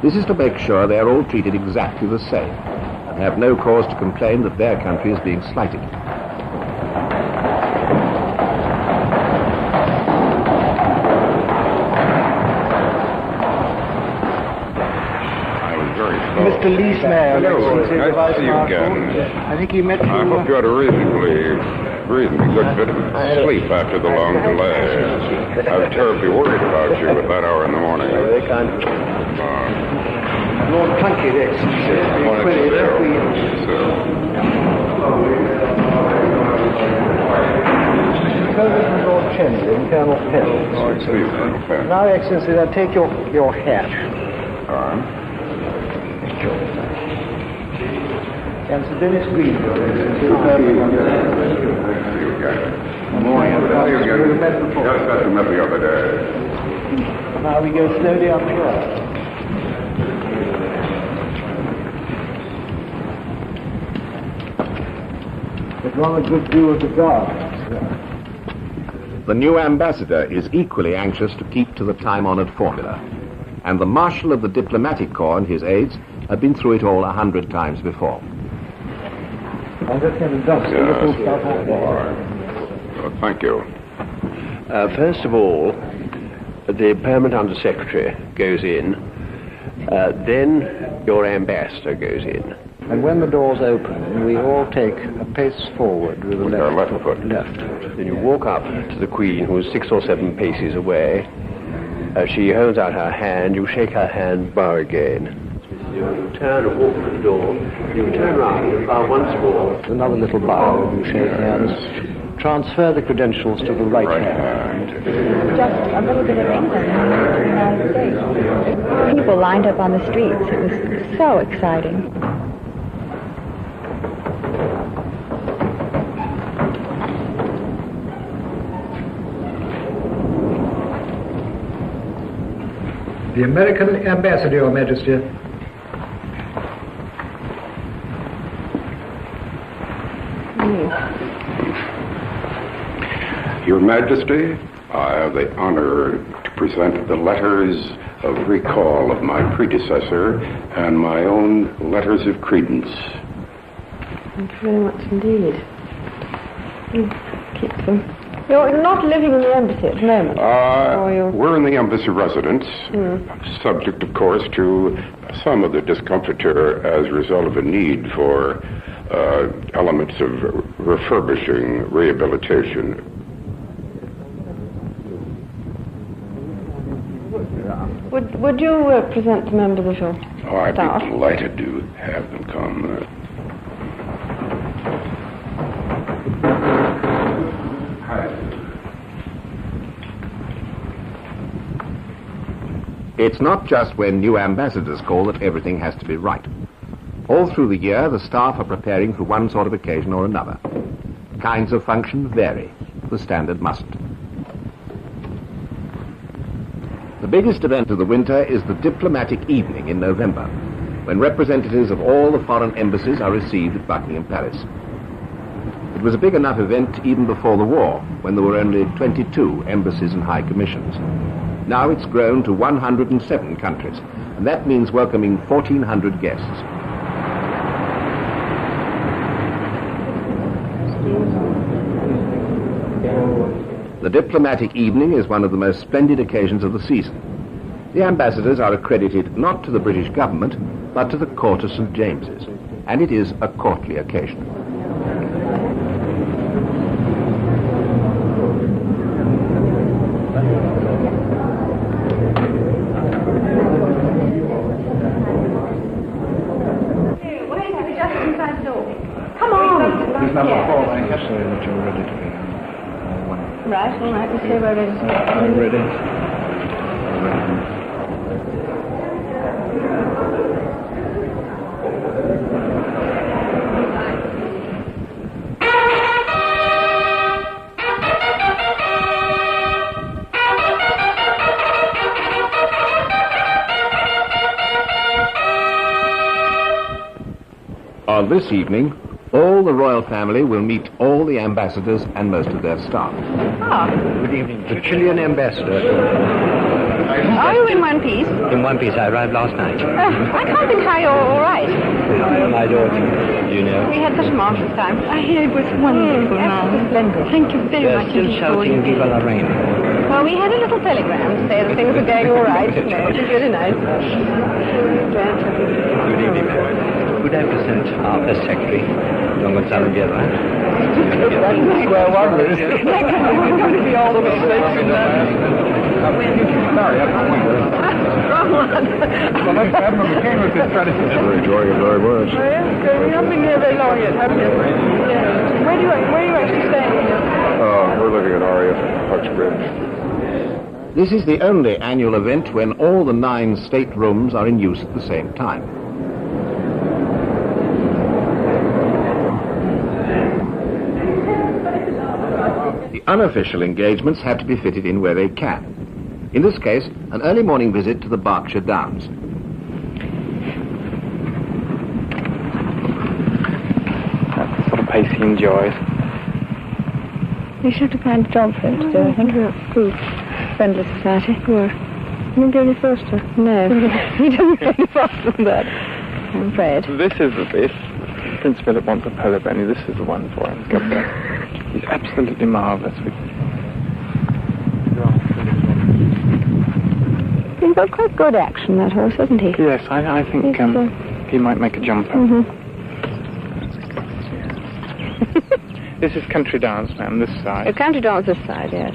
This is to make sure they are all treated exactly the same and have no cause to complain that their country is being slighted. Mr. Leesman. Hello, nice to see you again. I think he met you. I hope you had a reasonably good bit of sleep after the long delay. I was terribly worried about you at that hour in the morning. Very kind. Lord Plunkett, So this is Lord Chamberlain, Colonel Penn. Oh, I see, Colonel Penn. Now, Excellency, now take your hat. And Sir Dennis Greenfield. Just as we met the other day. Now we go slowly up here. But rather good view of the gardens. The new ambassador is equally anxious to keep to the time-honored formula. And the Marshal of the Diplomatic Corps and his aides have been through it all 100 times before. I'll just get a dust. Well, thank you. First of all, the permanent undersecretary goes in, then your ambassador goes in. And when the doors open, we all take a pace forward with the left foot. Then you walk up to the Queen, who is 6 or 7 paces away. She holds out her hand, you shake her hand, bow again. You turn and walk to the door, you turn round, you bow once more. Another little bow, you shake hands. Transfer the credentials to the right hand. Just a little bit of England in the United States. People lined up on the streets. It was so exciting. The American ambassador, Your Majesty. Your Majesty, I have the honor to present the letters of recall of my predecessor and my own letters of credence. Thank you very much indeed. Keep them. You're not living in the embassy at the moment? We're in the embassy residence, subject, of course, to some of the discomfiture as a result of a need for elements of refurbishing, rehabilitation. Would you present the members of your Oh, I'd staff? be delighted to have them come. It's not just when new ambassadors call that everything has to be right. All through the year, the staff are preparing for one sort of occasion or another. Kinds of function vary. The standard mustn't. The biggest event of the winter is the diplomatic evening in November, when representatives of all the foreign embassies are received at Buckingham Palace. It was a big enough event even before the war, when there were only 22 embassies and high commissions. Now it's grown to 107 countries, and that means welcoming 1,400 guests. The diplomatic evening is one of the most splendid occasions of the season. The ambassadors are accredited not to the British government, but to the Court of St. James's, and it is a courtly occasion. Come on! There's number 4, I guess, that you're ready to be. Right, all right, we say we're ready to go. I'm ready. On this evening, all the royal family will meet all the ambassadors and most of their staff. Ah. Good evening. The Chilean ambassador. Are you in one piece? In one piece. I arrived last night. I can't think how you're all right. My daughter, you know. We had such a marvelous time. I hear it was wonderful, ma'am. Splendid. Thank you very They're much. still shouting Viva la Reina. Well, we had a little telegram to say that things were going all right. No, it was really nice. Good evening, ma'am. Could I present our first secretary, Don Gonzalo Guerra? Square one, Liz. Going to be all the mistakes in there. Sorry, I'm not well, that's Admiral McCain was just trying to... We're enjoying it very much. Oh, yeah? So you've not been here very long yet, have you? Yeah. Where are you actually staying here? We're living at RAF Uxbridge. This is the only annual event when all the 9 staterooms are in use at the same time. The unofficial engagements have to be fitted in where they can. In this case, an early morning visit to the Berkshire Downs. That's the sort of pace he enjoys. You should have found a job for him to do, I think. Who? Friendly Society. Where? He didn't go any faster. No. He doesn't go any faster than that, I'm afraid. This is the bit. Prince Philip wants a polar bunny. This is the one for him. He's absolutely marvellous. He's got quite good action, that horse, hasn't he? Yes, I think he might make a jumper. Mm-hmm. This is Country Downs, ma'am, this side. Country Downs this side, yes.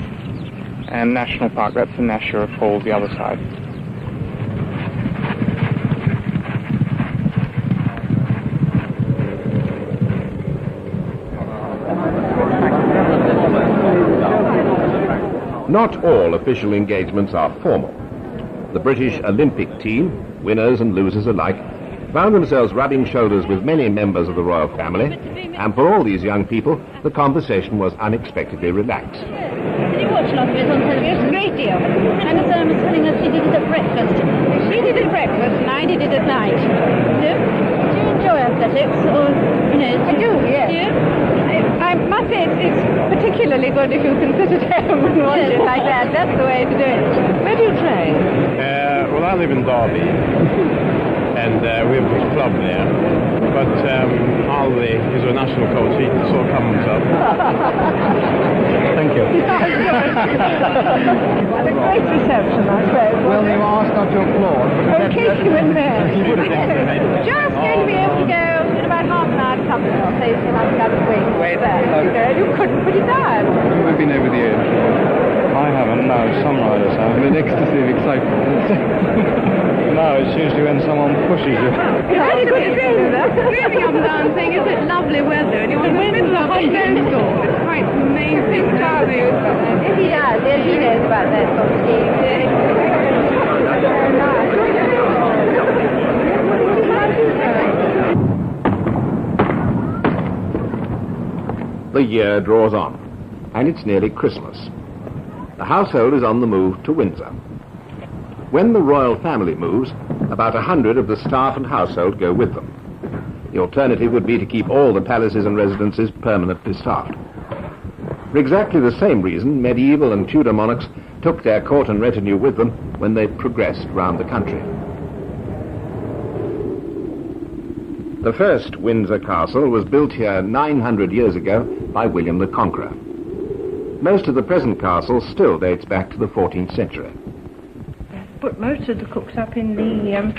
And National Park, that's the Nashua Falls, the other side. Not all official engagements are formal. The British Olympic team, winners and losers alike, found themselves rubbing shoulders with many members of the royal family, and for all these young people, the conversation was unexpectedly relaxed. Did you watch a lot of it on television? A great deal. And as Irma was telling us, she did it at breakfast. She did it at breakfast, and I did it at night. Do you enjoy athletics? Or, you know, I do, yes. Do you? I must say it's particularly good if you can sit at home and watch it like that. That's the way to do it. Where do you train? Well, I live in Derby, and we have a club there. But Aldi is a national coach. He can sort of cover himself. Thank you. What a great reception, I suppose. Well, you asked not your floor. In case you were there. Just going to be able to go in about half an hour to something else. So you can have another week. Wait there. You couldn't put it down. We've been over the edge. I haven't, no. Some riders have. An ecstasy of excitement. No, it's usually when someone pushes you. Very good to do that. Really up and down saying, is it lovely weather? And you're in the middle of a snowstorm. It's quite amazing. Yes, he does. Yes, he knows about that sort of thing. The year draws on, and it's nearly Christmas. The household is on the move to Windsor. When the royal family moves, about 100 of the staff and household go with them. The alternative would be to keep all the palaces and residences permanently staffed. For exactly the same reason, medieval and Tudor monarchs took their court and retinue with them when they progressed round the country. The first Windsor Castle was built here 900 years ago by William the Conqueror. Most of the present castle still dates back to the 14th century. Put most of the cooks up in the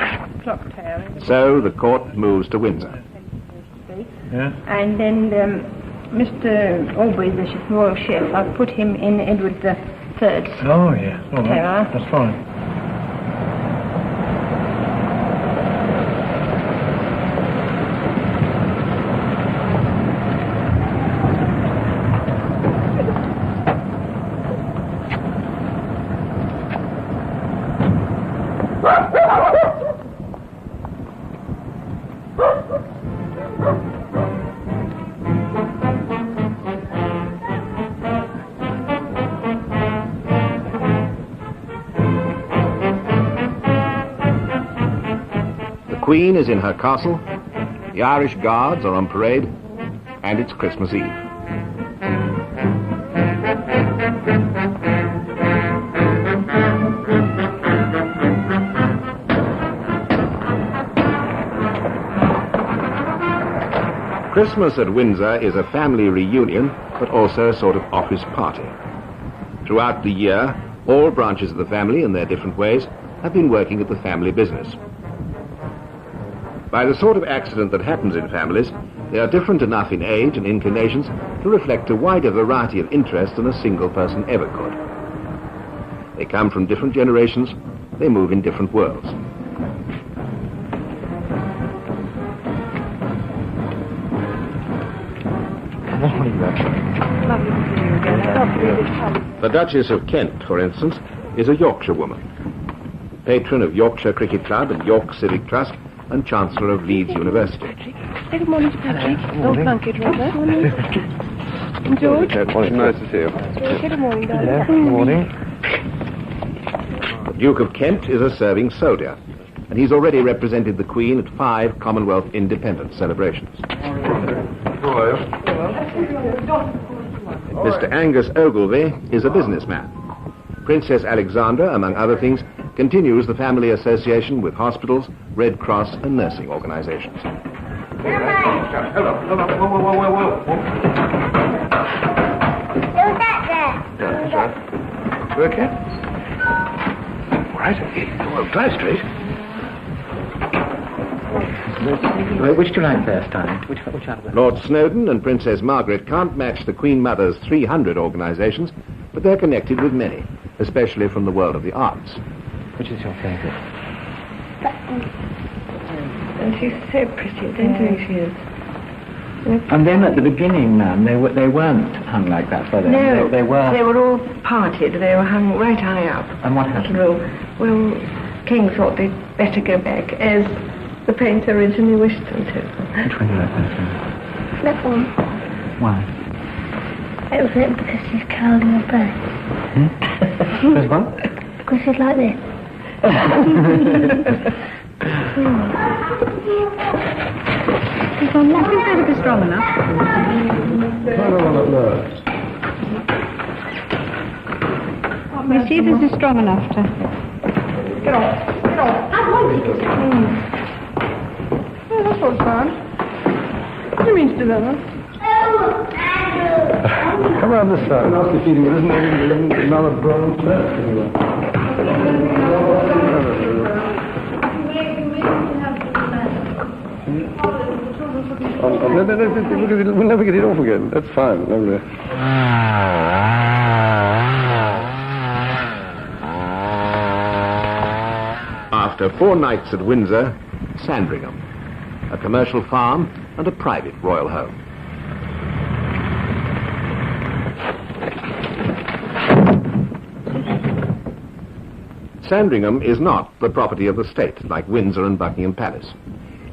clock tower. So the court moves to Windsor. Yeah? And then Mr. Aubrey, the royal chef, I've put him in Edward III's Oh, yeah. All right. tower. That's fine. The Queen is in her castle, the Irish Guards are on parade, and it's Christmas Eve. Christmas at Windsor is a family reunion, but also a sort of office party. Throughout the year, all branches of the family, in their different ways, have been working at the family business. By the sort of accident that happens in families, they are different enough in age and inclinations to reflect a wider variety of interests than a single person ever could. They come from different generations, they move in different worlds. The Duchess of Kent, for instance, is a Yorkshire woman, patron of Yorkshire Cricket Club and York Civic Trust, and Chancellor of Leeds University. Good morning, Patrick. Oh, Plunkett, Robert. And George. Nice to see you. Good morning, darling. Yeah, good morning. The Duke of Kent is a serving soldier, and he's already represented the Queen at 5 Commonwealth independence celebrations. Mr. Angus Ogilvy is a businessman. Princess Alexandra, among other things, continues the family association with hospitals, Red Cross and nursing organizations. Hello. Whoa. Who's that there? Yeah, that's right. You okay? All right. Well, Clive Street. Which do you like best, darling? Which out of them? Lord Snowdon and Princess Margaret can't match the Queen Mother's 300 organizations, but they're connected with many, especially from the world of the arts. Which is your favourite? And she's so pretty, don't you think she is? And then at the beginning, ma'am, they weren't hung like that, were they? No, they were. They were all parted. They were hung right high up. And what happened? Well, King thought they'd better go back, as the painter originally wished them to. Which one do you like best? That one. Why? It was it because she's curling her back. Because what? Because she's like this. I think that'll be strong enough. We see this is strong enough to... Get off. I want it. Oh, that's what's fun. What do you mean to do that, huh? Come around this side. Nasty feeling, isn't there? Another brown flat anyway. We'll never get it off again. That's fine. Lovely. After 4 nights at Windsor, Sandringham, a commercial farm and a private royal home. Sandringham is not the property of the state, like Windsor and Buckingham Palace.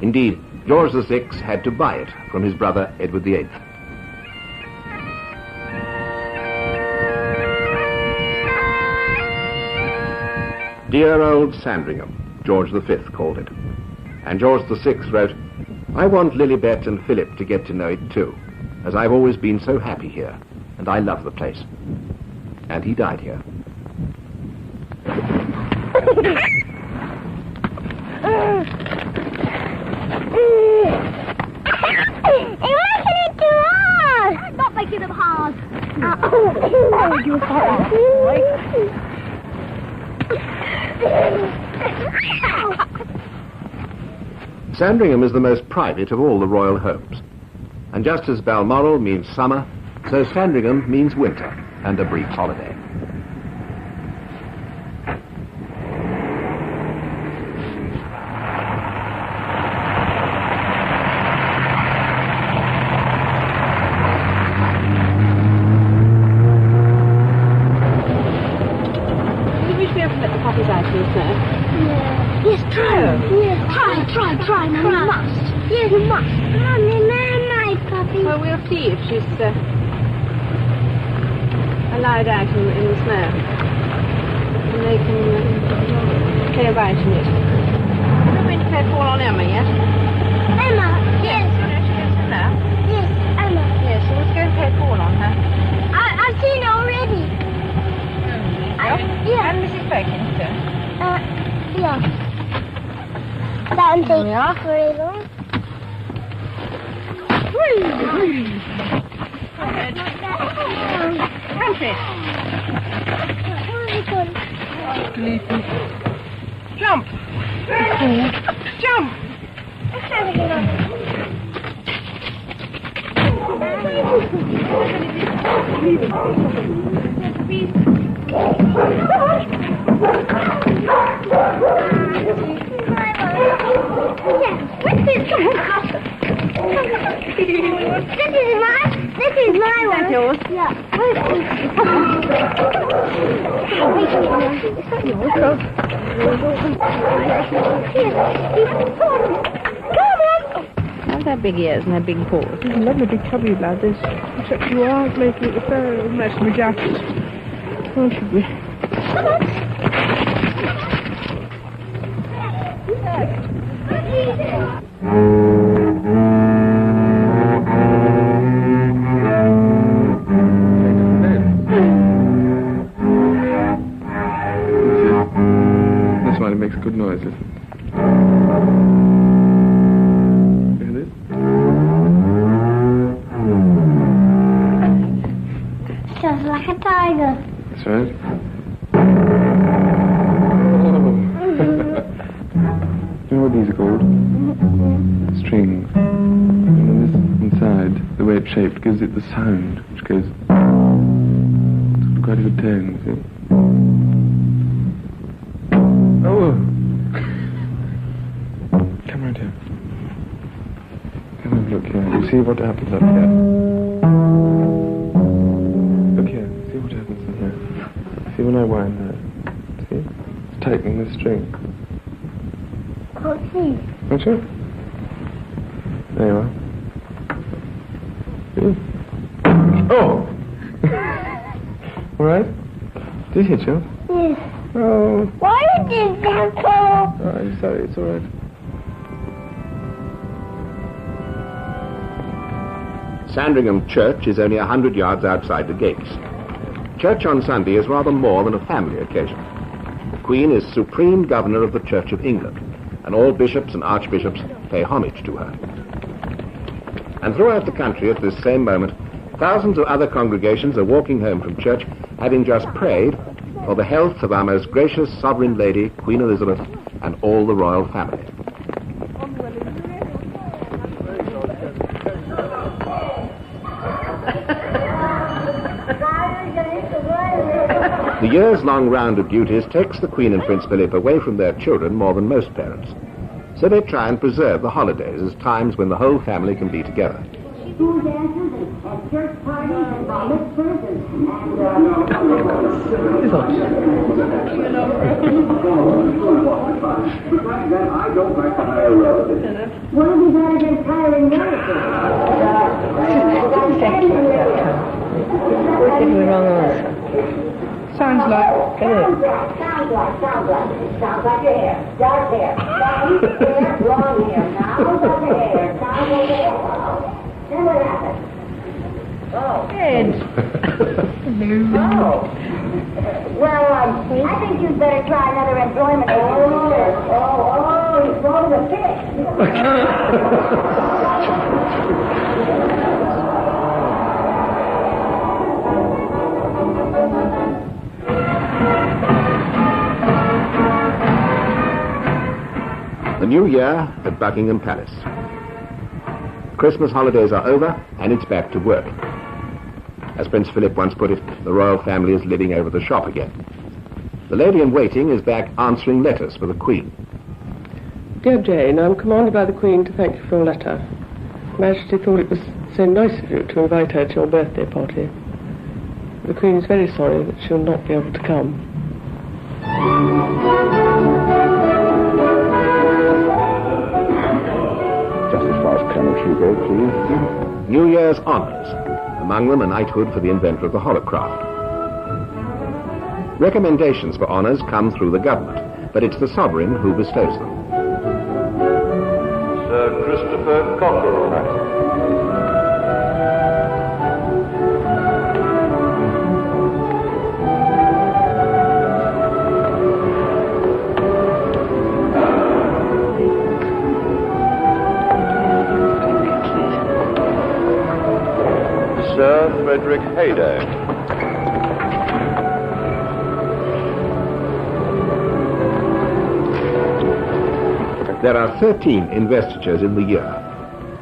Indeed, George VI had to buy it from his brother Edward VIII. Dear old Sandringham, George V called it. And George VI wrote, I want Lilibet and Philip to get to know it too, as I've always been so happy here, and I love the place. And he died here. You're making it too hard! I'm not making them hard. Oh, you're Sandringham is the most private of all the royal homes. And just as Balmoral means summer, so Sandringham means winter and a brief holiday. Yes, try. Yes, try. No, you must. Yes, you must. Mommy, my puppy. Well, we'll see if she's allowed out in the snow. And they can play about in it. We're going to play fall on Emma, yes? Emma, yes. She gets in there. Yes, Emma. Yes, so let's go and play fall on her. I've seen it already. Yeah. And Mrs. Perkins, too. Yeah. That won't take very long. Jump! Jump! This is my one. Is that yours? Yeah. Look at their big ears and their big paws. There's a lovely big chubby lad, this. Except you are making it a fair mess of my jacket. Won't you be? That's why it makes good noise, isn't it? Look at it. Just like a tiger. That's right. You know what these are called? Strings. And this inside, the way it's shaped, gives it the sound, which goes... It's quite a good tone, you see? Oh! Come right here. Come and look here. You see what happens up here? Look here. See what happens in here? See when I wind that? See? It's tightening the string. Can't see. Don't you? There you are. See? Oh! All right? Did he hit you? Yes. Oh. Why did that go? Oh, I'm sorry, it's all right. Sandringham Church is only 100 yards outside the gates. Church on Sunday is rather more than a family occasion. The Queen is supreme governor of the Church of England, and all bishops and archbishops pay homage to her. And throughout the country at this same moment, thousands of other congregations are walking home from church, having just prayed for the health of our most gracious sovereign lady, Queen Elizabeth, and all the royal family. The years-long round of duties takes the Queen and Prince Philip away from their children more than most parents. So they try and preserve the holidays as times when the whole family can be together. School dances and church parties and bar mitzvahs I don't like to hire relatives. What have you got against hiring relatives? We're giving the wrong answer. Sounds like. Sounds like your hair. Dark hair. Light hair, blonde hair. Now look at hair. Now look at hair. Then what happened? Oh. Ed. Oh. Well, I think you'd better try another employment. Oh, he's throwing a The new year at Buckingham Palace. Christmas holidays are over and it's back to work. As Prince Philip once put it, the royal family is living over the shop again. The lady-in-waiting is back answering letters for the Queen. Dear Jane, I'm commanded by the Queen to thank you for your letter. Her Majesty thought it was so nice of you to invite her to your birthday party. The Queen is very sorry that she'll not be able to come. Just as far as Colonel Hugo, please. New Year's honours, among them a knighthood for the inventor of the holocraft. Recommendations for honours come through the government, but it's the sovereign who bestows them. Sir Christopher Cockerell. Sir Frederick Hayday. There are 13 investitures in the year.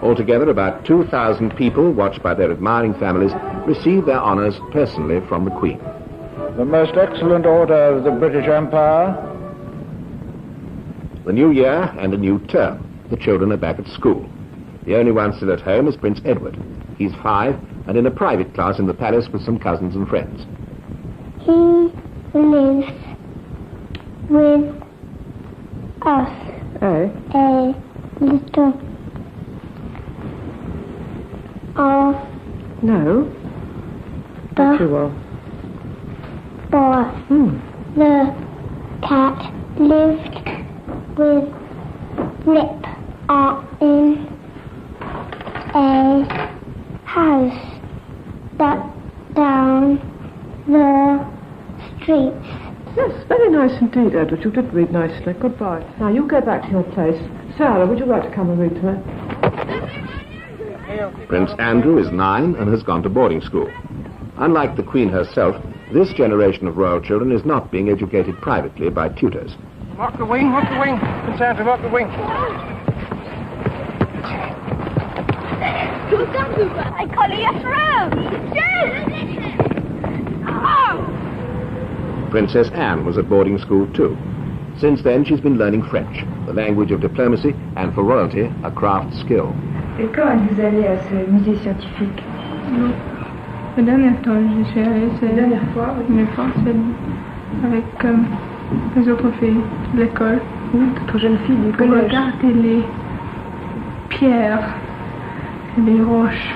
Altogether, about 2,000 people, watched by their admiring families, receive their honours personally from the Queen. The most excellent order of the British Empire. The new year and a new term. The children are back at school. The only one still at home is Prince Edward. He's 5 and in a private class in the palace with some cousins and friends. He lives with us. Oh? A little of No. Not too well. The cat lived with Flip in a house down the street. Yes, very nice indeed, Edward. You did read nicely. Goodbye. Now, you go back to your place. Sarah, would you like to come and read to me? Prince Andrew is 9 and has gone to boarding school. Unlike the Queen herself, this generation of royal children is not being educated privately by tutors. Lock the wing, lock the wing. Prince Andrew, lock the wing. I call you through. Princess Anne was at boarding school too. Since then, she's been learning French, the language of diplomacy, and for royalty, a craft skill. Et quand vous allez à ce musée scientifique? Non. La dernière temps, j'y suis allée, c'est La dernière fois, oui. une fois, c'est avec les autres filles de l'école. D'autres jeunes filles du Pour collège. regarder les pierres et les roches.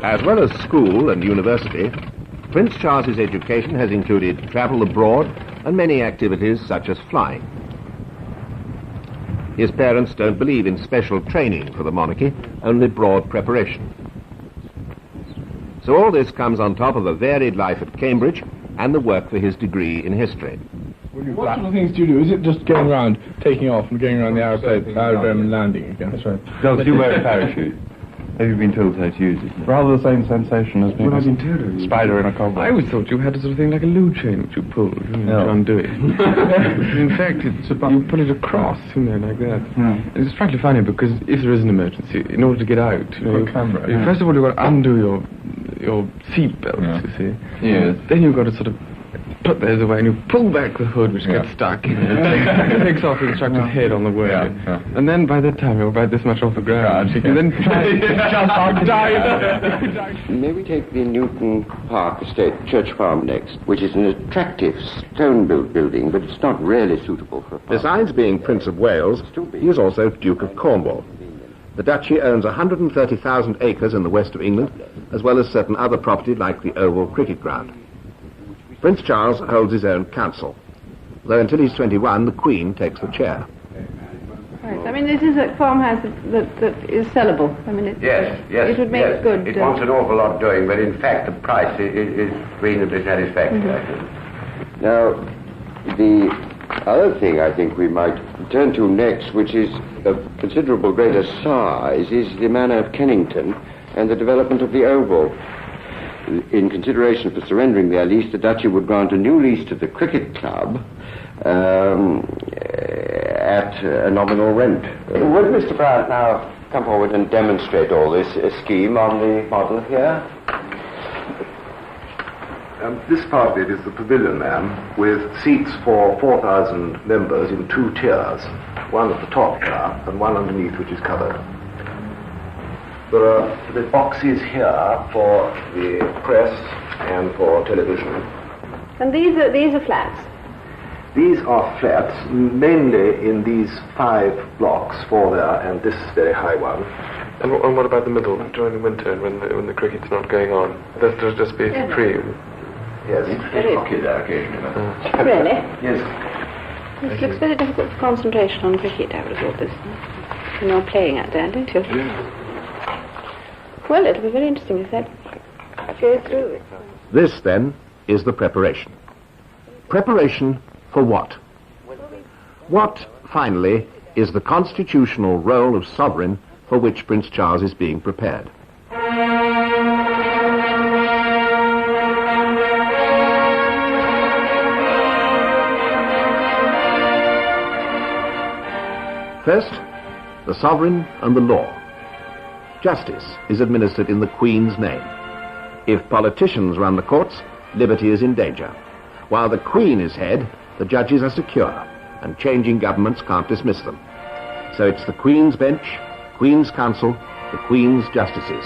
As well as school and university, Prince Charles's education has included travel abroad and many activities such as flying. His parents don't believe in special training for the monarchy, only broad preparation. So all this comes on top of a varied life at Cambridge and the work for his degree in history. What sort of things do you do? Is it just going around, taking off and going around the aerodrome and landing again? That's right. Does you wear a parachute? Have you been told how to use it? Rather the same sensation as being a spider in a cobweb. I always thought you had a sort of thing like a loo chain which you pull, to undo it. In fact, it's about, you put it across, like that. It's frankly funny because if there is an emergency, in order to get out, you first of all you've got to undo your seat belts, you see. Yes. Then you've got to sort of put those away and you pull back the hood, which gets stuck. It takes off the instructor's head on the way. And then by that time you're about this much off the ground. You can then try to jump out and dive. May we take the Newton Park Estate Church Farm next, which is an attractive stone-built building, but it's not really suitable for a farm. Besides being Prince of Wales, he is also Duke of Cornwall. The duchy owns 130,000 acres in the west of England, as well as certain other property like the Oval Cricket Ground. Prince Charles holds his own council, though until he's 21, the Queen takes the chair. Right. I mean, this is a farmhouse that is sellable. I mean, it would make good. It wants an awful lot doing, but in fact the price is reasonably satisfactory. Now, the other thing I think we might turn to next, which is of considerable greater size, is the manor of Kennington and the development of the Oval. In consideration for surrendering their lease, the duchy would grant a new lease to the cricket club at a nominal rent. Would Mr. Bryant now come forward and demonstrate all this scheme on the model here? This part of it is the pavilion, ma'am, with seats for 4,000 members in 2 tiers, one at the top here and one underneath, which is covered. There are the boxes here for the press and for television. And these are flats? These are flats, mainly in these 5 blocks, 4 there and this very high one. And what about the middle, during the winter when the cricket's not going on? There'll just be free. Yes. Hockey there occasionally. Really? Yes. It looks very difficult for concentration on cricket, I would have thought this. You know, playing at there, don't you? Yeah. Well, it'll be very interesting if that goes through. This, then, is the preparation. Preparation for what? What, finally, is the constitutional role of sovereign for which Prince Charles is being prepared? First, the sovereign and the law. Justice is administered in the Queen's name. If politicians run the courts, liberty is in danger. While the Queen is head, the judges are secure, and changing governments can't dismiss them. So it's the Queen's bench, Queen's council, the Queen's justices.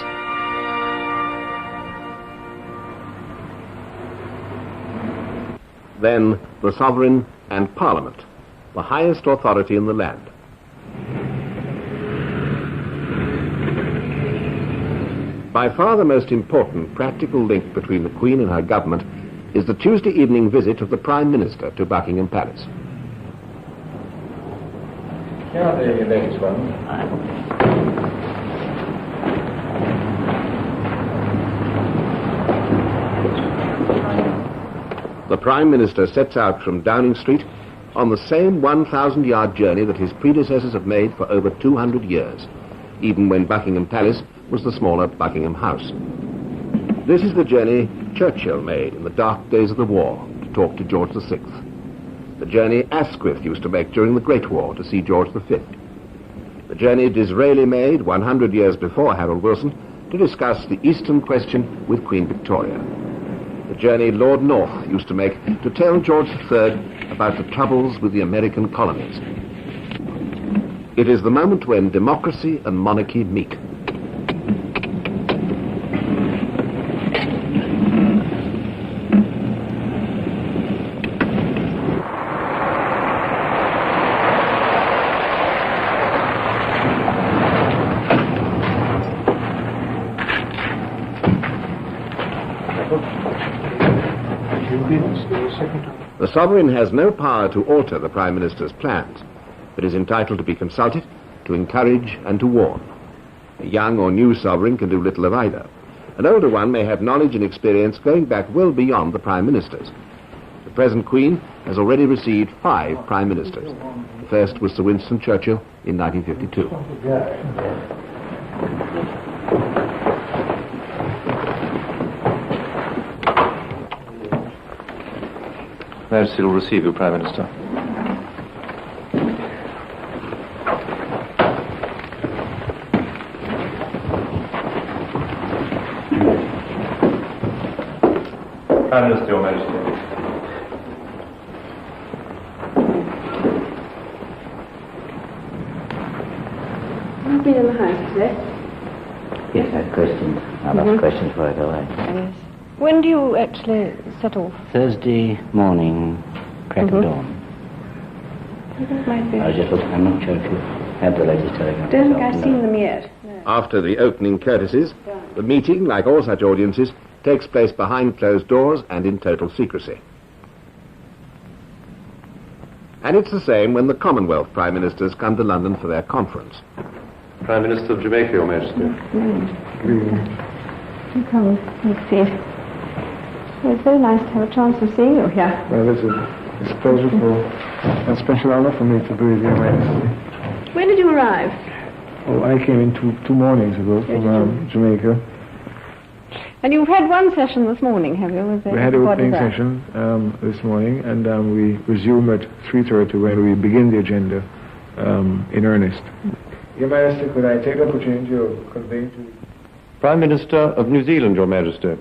Then the sovereign and Parliament, the highest authority in the land. By far the most important practical link between the Queen and her government is the Tuesday evening visit of the Prime Minister to Buckingham Palace. Here are the latest ones. The Prime Minister sets out from Downing Street on the same 1,000-yard journey that his predecessors have made for over 200 years, even when Buckingham Palace was the smaller Buckingham House. This is the journey Churchill made in the dark days of the war to talk to George VI. The journey Asquith used to make during the Great War to see George V. The journey Disraeli made 100 years before Harold Wilson to discuss the Eastern question with Queen Victoria. The journey Lord North used to make to tell George III about the troubles with the American colonies. It is the moment when democracy and monarchy meet. The sovereign has no power to alter the Prime Minister's plans, but is entitled to be consulted, to encourage and to warn. A young or new sovereign can do little of either. An older one may have knowledge and experience going back well beyond the Prime Ministers. The present Queen has already received 5 Prime Ministers. The first was Sir Winston Churchill in 1952. Majesty will receive you, Prime Minister. Prime Minister, Your Majesty. I've been in the house today. Yes, I had questions. I'll ask questions before I go away. Yes. When do you actually set off? Thursday morning, crack of dawn. That might be. I was just looking, I'm not sure if you had the latest telegram. Don't think I've seen them yet. After the opening courtesies, the meeting, like all such audiences, takes place behind closed doors and in total secrecy. And it's the same when the Commonwealth Prime Ministers come to London for their conference. Prime Minister of Jamaica, Your Majesty. You come and see it. Well, it's very nice to have a chance of seeing you here. Well, it's a pleasure a special honor for me to be with Your Majesty. When did you arrive? Oh, I came in two mornings ago from Jamaica. And you've had one session this morning, have you? We had an opening session this morning, and we resume at 3:30 when we begin the agenda in earnest. Your Majesty, could I take the opportunity of conveying to... Prime Minister of New Zealand, Your Majesty.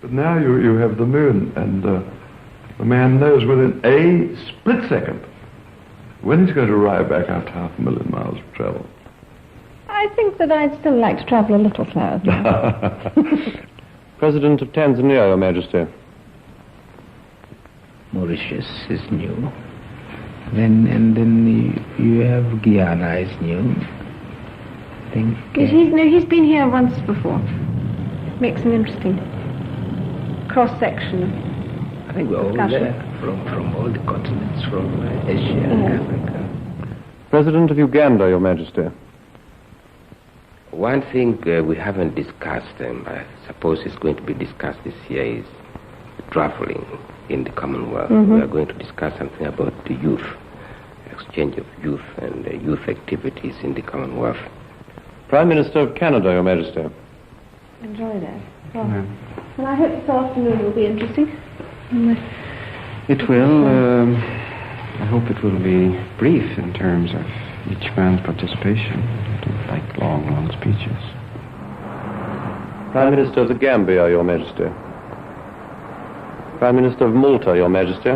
But now you have the moon, and the man knows within a split second when he's going to arrive back after 500,000 miles of travel. I think that I'd still like to travel a little slower. President of Tanzania, Your Majesty. Mauritius is new. Then you have Guyana is new. I think. Yes, he's been here once before. Makes an interesting cross-section. I think we're all there from all the continents, from Asia and Africa. President of Uganda, Your Majesty. One thing we haven't discussed, I suppose it's going to be discussed this year, is traveling in the Commonwealth. We are going to discuss something about the youth, exchange of youth and youth activities in the Commonwealth. Prime Minister of Canada, Your Majesty. Enjoy that. Well, I hope this afternoon will be interesting. It will. I hope it will be brief in terms of each man's participation. I don't like long speeches. Prime Minister of the Gambia, Your Majesty. Prime Minister of Malta, Your Majesty.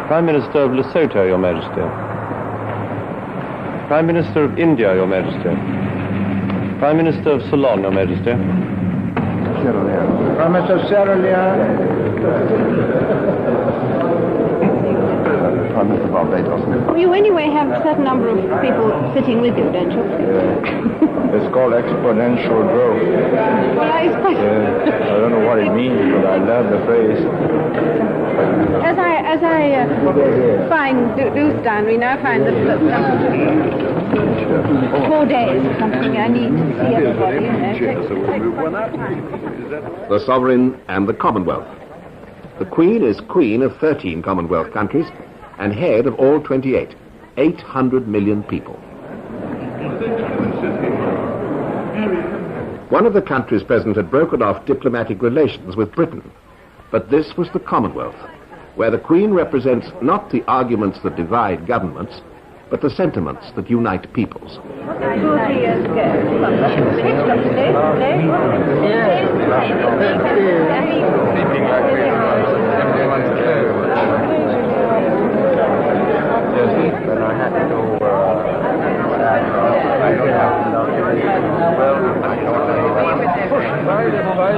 Prime Minister of Lesotho, Your Majesty. Prime Minister of India, Your Majesty. Prime Minister of Ceylon, Your Majesty. Prime Minister of Sierra Leone. Prime Minister of Barbados. You anyway have a certain number of people sitting with you, don't you? It's called exponential growth. Well, I suppose. I don't know what it means, but I love the phrase. As I find we now find that 4 days or something, I need to see everybody. The Sovereign and the Commonwealth. The Queen is Queen of 13 Commonwealth countries and head of all 28, 800 million people. One of the countries present had broken off diplomatic relations with Britain, but this was the Commonwealth, where the Queen represents not the arguments that divide governments, but the sentiments that unite peoples.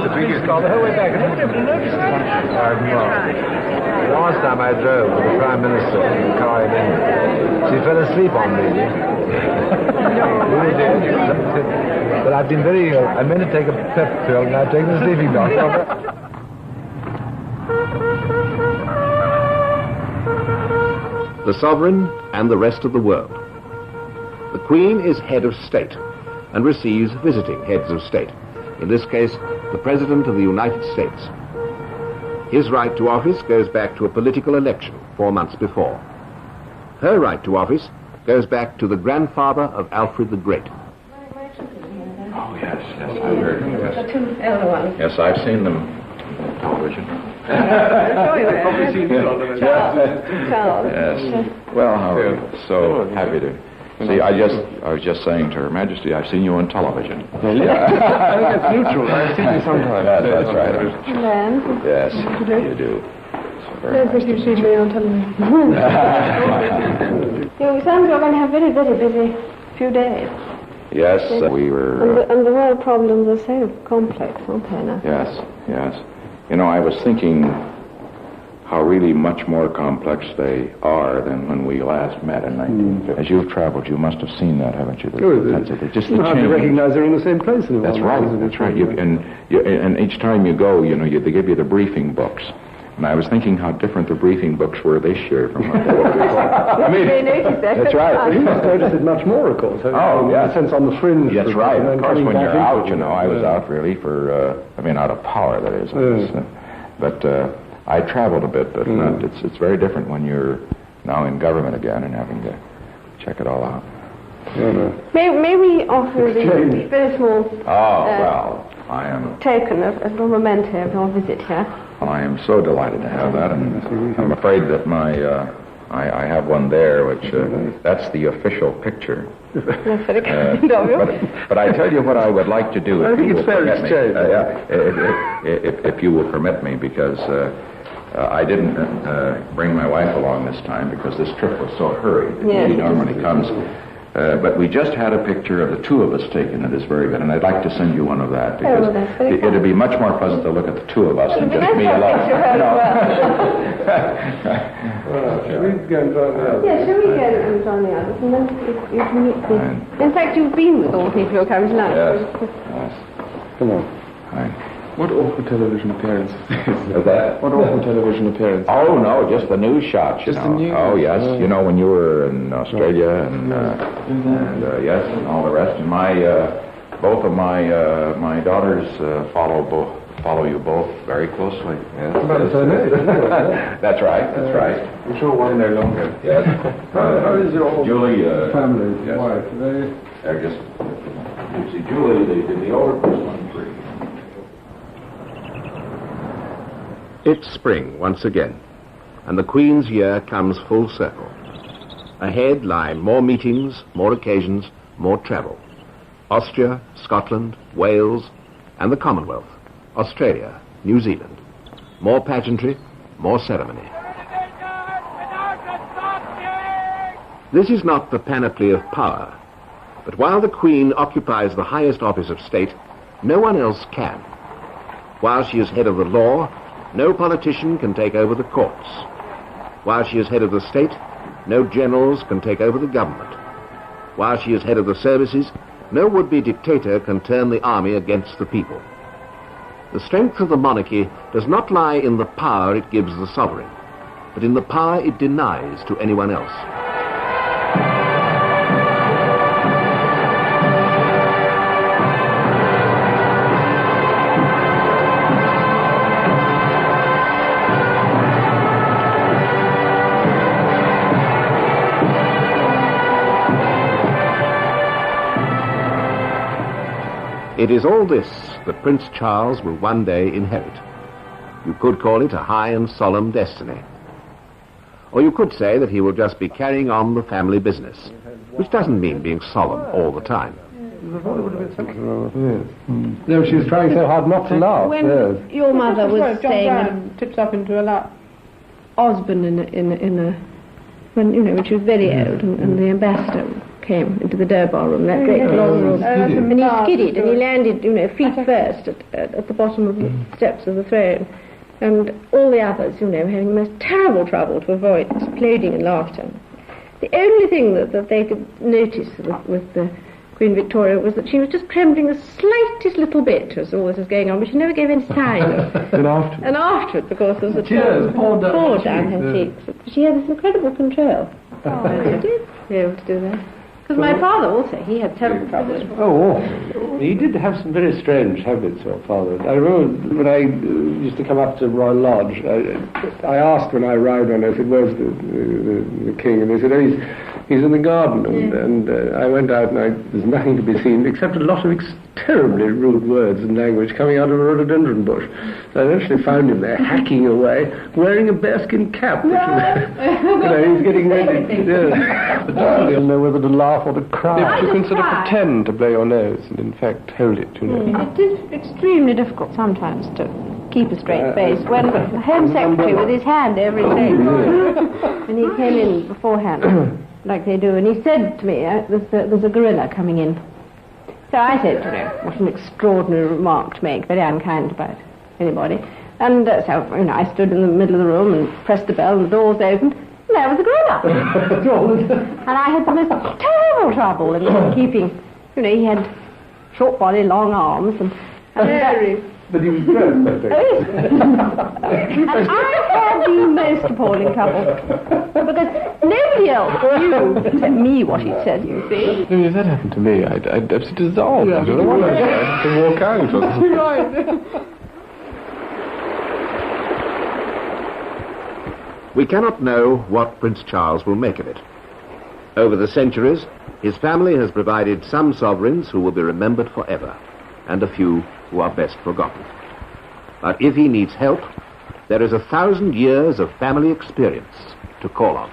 The police car the whole way back. I never even noticed that. Last time I drove with the Prime Minister in the car in England, she fell asleep on me. But I've been very ill. I meant to take a pep pill and I've taken a sleeping dog. The Sovereign and the rest of the world. The Queen is head of state and receives visiting heads of state, in this case, the President of the United States. His right to office goes back to a political election 4 months before. Her right to office goes back to the grandfather of Alfred the Great. Oh, yes, I've heard. The two elder ones. Yes, I've seen them on television. Charles. Yes. Well, how are you? So happy to See, I was just saying to Her Majesty, I've seen you on television. Really? I think it's neutral. I've seen you sometimes. That's right. Land. Yes, you do. Don't think you've seen me on television. You sound you're going to have very, very busy few days. Yes, we were... And the world problems are so complex, aren't they now? Yes, yes. You know, I was thinking how really much more complex they are than when we last met in 1950. As you've traveled, you must have seen that, haven't you? Just the change. You recognize they're in the same place anymore. That's right, that's right. And each time you go, you know, they give you the briefing books. And I was thinking how different the briefing books were this year from what they were before. I mean, that's right. You must notice it much more, of course. Oh, yeah. In a sense, on the fringe. That's right. Of course, when you're out, you know, I was out really for, out of power, that is. But I traveled a bit, but it's very different when you're now in government again and having to check it all out. May we offer the very small I am token of a memento of your visit here? I am so delighted to have that, and I'm afraid that I have one there, which that's the official picture. That's very kind of you. But I tell you what I would like to do. I think it's fair exchange. If you will permit me, because I didn't bring my wife along this time because this trip was so hurried. She normally comes. But we just had a picture of the two of us taken that is very good, and I'd like to send you one of that because it'd be much more pleasant to look at the two of us than just me alone. Shall we go and join the others? Yes, shall we go and join the others, and then you can meet the... In fact, you've been with all the people who are coming tonight. Yes. Come on. Fine. What awful television appearance is that? What awful television appearance? Oh, no, just the news shots. Just the news? Oh, yes. You know, when you were in Australia and yes, and all the rest. And both of my daughters follow you both very closely. Yes. That's right, that's right. I'm sure one day longer. Yes. How is your Julie, family, yes. wife? They're just, you see, Julie, the older person. It's spring once again, and the Queen's year comes full circle. Ahead lie more meetings, more occasions, more travel. Austria, Scotland, Wales, and the Commonwealth, Australia, New Zealand. More pageantry, more ceremony. This is not the panoply of power, but while the Queen occupies the highest office of state, no one else can. While she is head of the law, no politician can take over the courts. While she is head of the state, no generals can take over the government. While she is head of the services, no would-be dictator can turn the army against the people. The strength of the monarchy does not lie in the power it gives the sovereign, but in the power it denies to anyone else. It is all this that Prince Charles will one day inherit. You could call it a high and solemn destiny. Or you could say that he will just be carrying on the family business, which doesn't mean being solemn all the time. No, she was trying so hard not to laugh. When your mother was saying... tips up into a lap. Osborne when she was very old, and the ambassador came into the Durbar room, that great long room, and he skidded, and he landed, feet first at the bottom of the steps of the throne, and all the others, having the most terrible trouble to avoid exploding in laughter. The only thing that they could notice with the Queen Victoria was that she was just trembling the slightest little bit as all this was going on, but she never gave any sign. And afterwards, of course, there was the tears poured down her cheeks. She had this incredible control. She did be able to do that. Because my father also, he had terrible trouble. He did have some very strange habits, your father. I remember when I used to come up to Royal Lodge, I asked when I arrived on earth, it was the king, and they said, He's in the garden, and I went out, and there's nothing to be seen except a lot of terribly rude words and language coming out of a rhododendron bush. So I eventually found him there, hacking away, wearing a bearskin cap. Which was, he's getting ready. Yes. You'll know whether to laugh or to cry. If you can sort of pretend to blow your nose and in fact hold it, you know. It is extremely difficult sometimes to keep a straight face when the Home Secretary with his hand over his face. And he came in beforehand, like they do, and he said to me, there's a gorilla coming in. So I said, what an extraordinary remark to make, very unkind about anybody. And so, I stood in the middle of the room and pressed the bell and the doors opened, and there was a gorilla. And I had the most terrible trouble in keeping, he had short body, long arms, and but he was dressed, I think. And I had the most appalling trouble, because nobody else knew except me what he said, you see. If that happened to me, I'd have to dissolve. I don't know. I'd have to walk out. Right. We cannot know what Prince Charles will make of it. Over the centuries, his family has provided some sovereigns who will be remembered forever, and a few who are best forgotten. But if he needs help, there is 1,000 years of family experience to call on.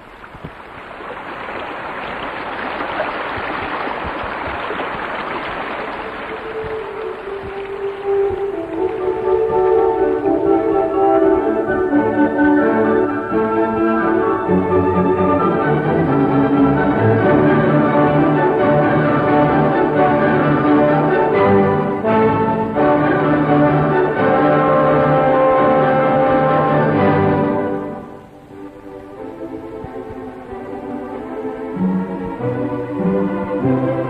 Thank you.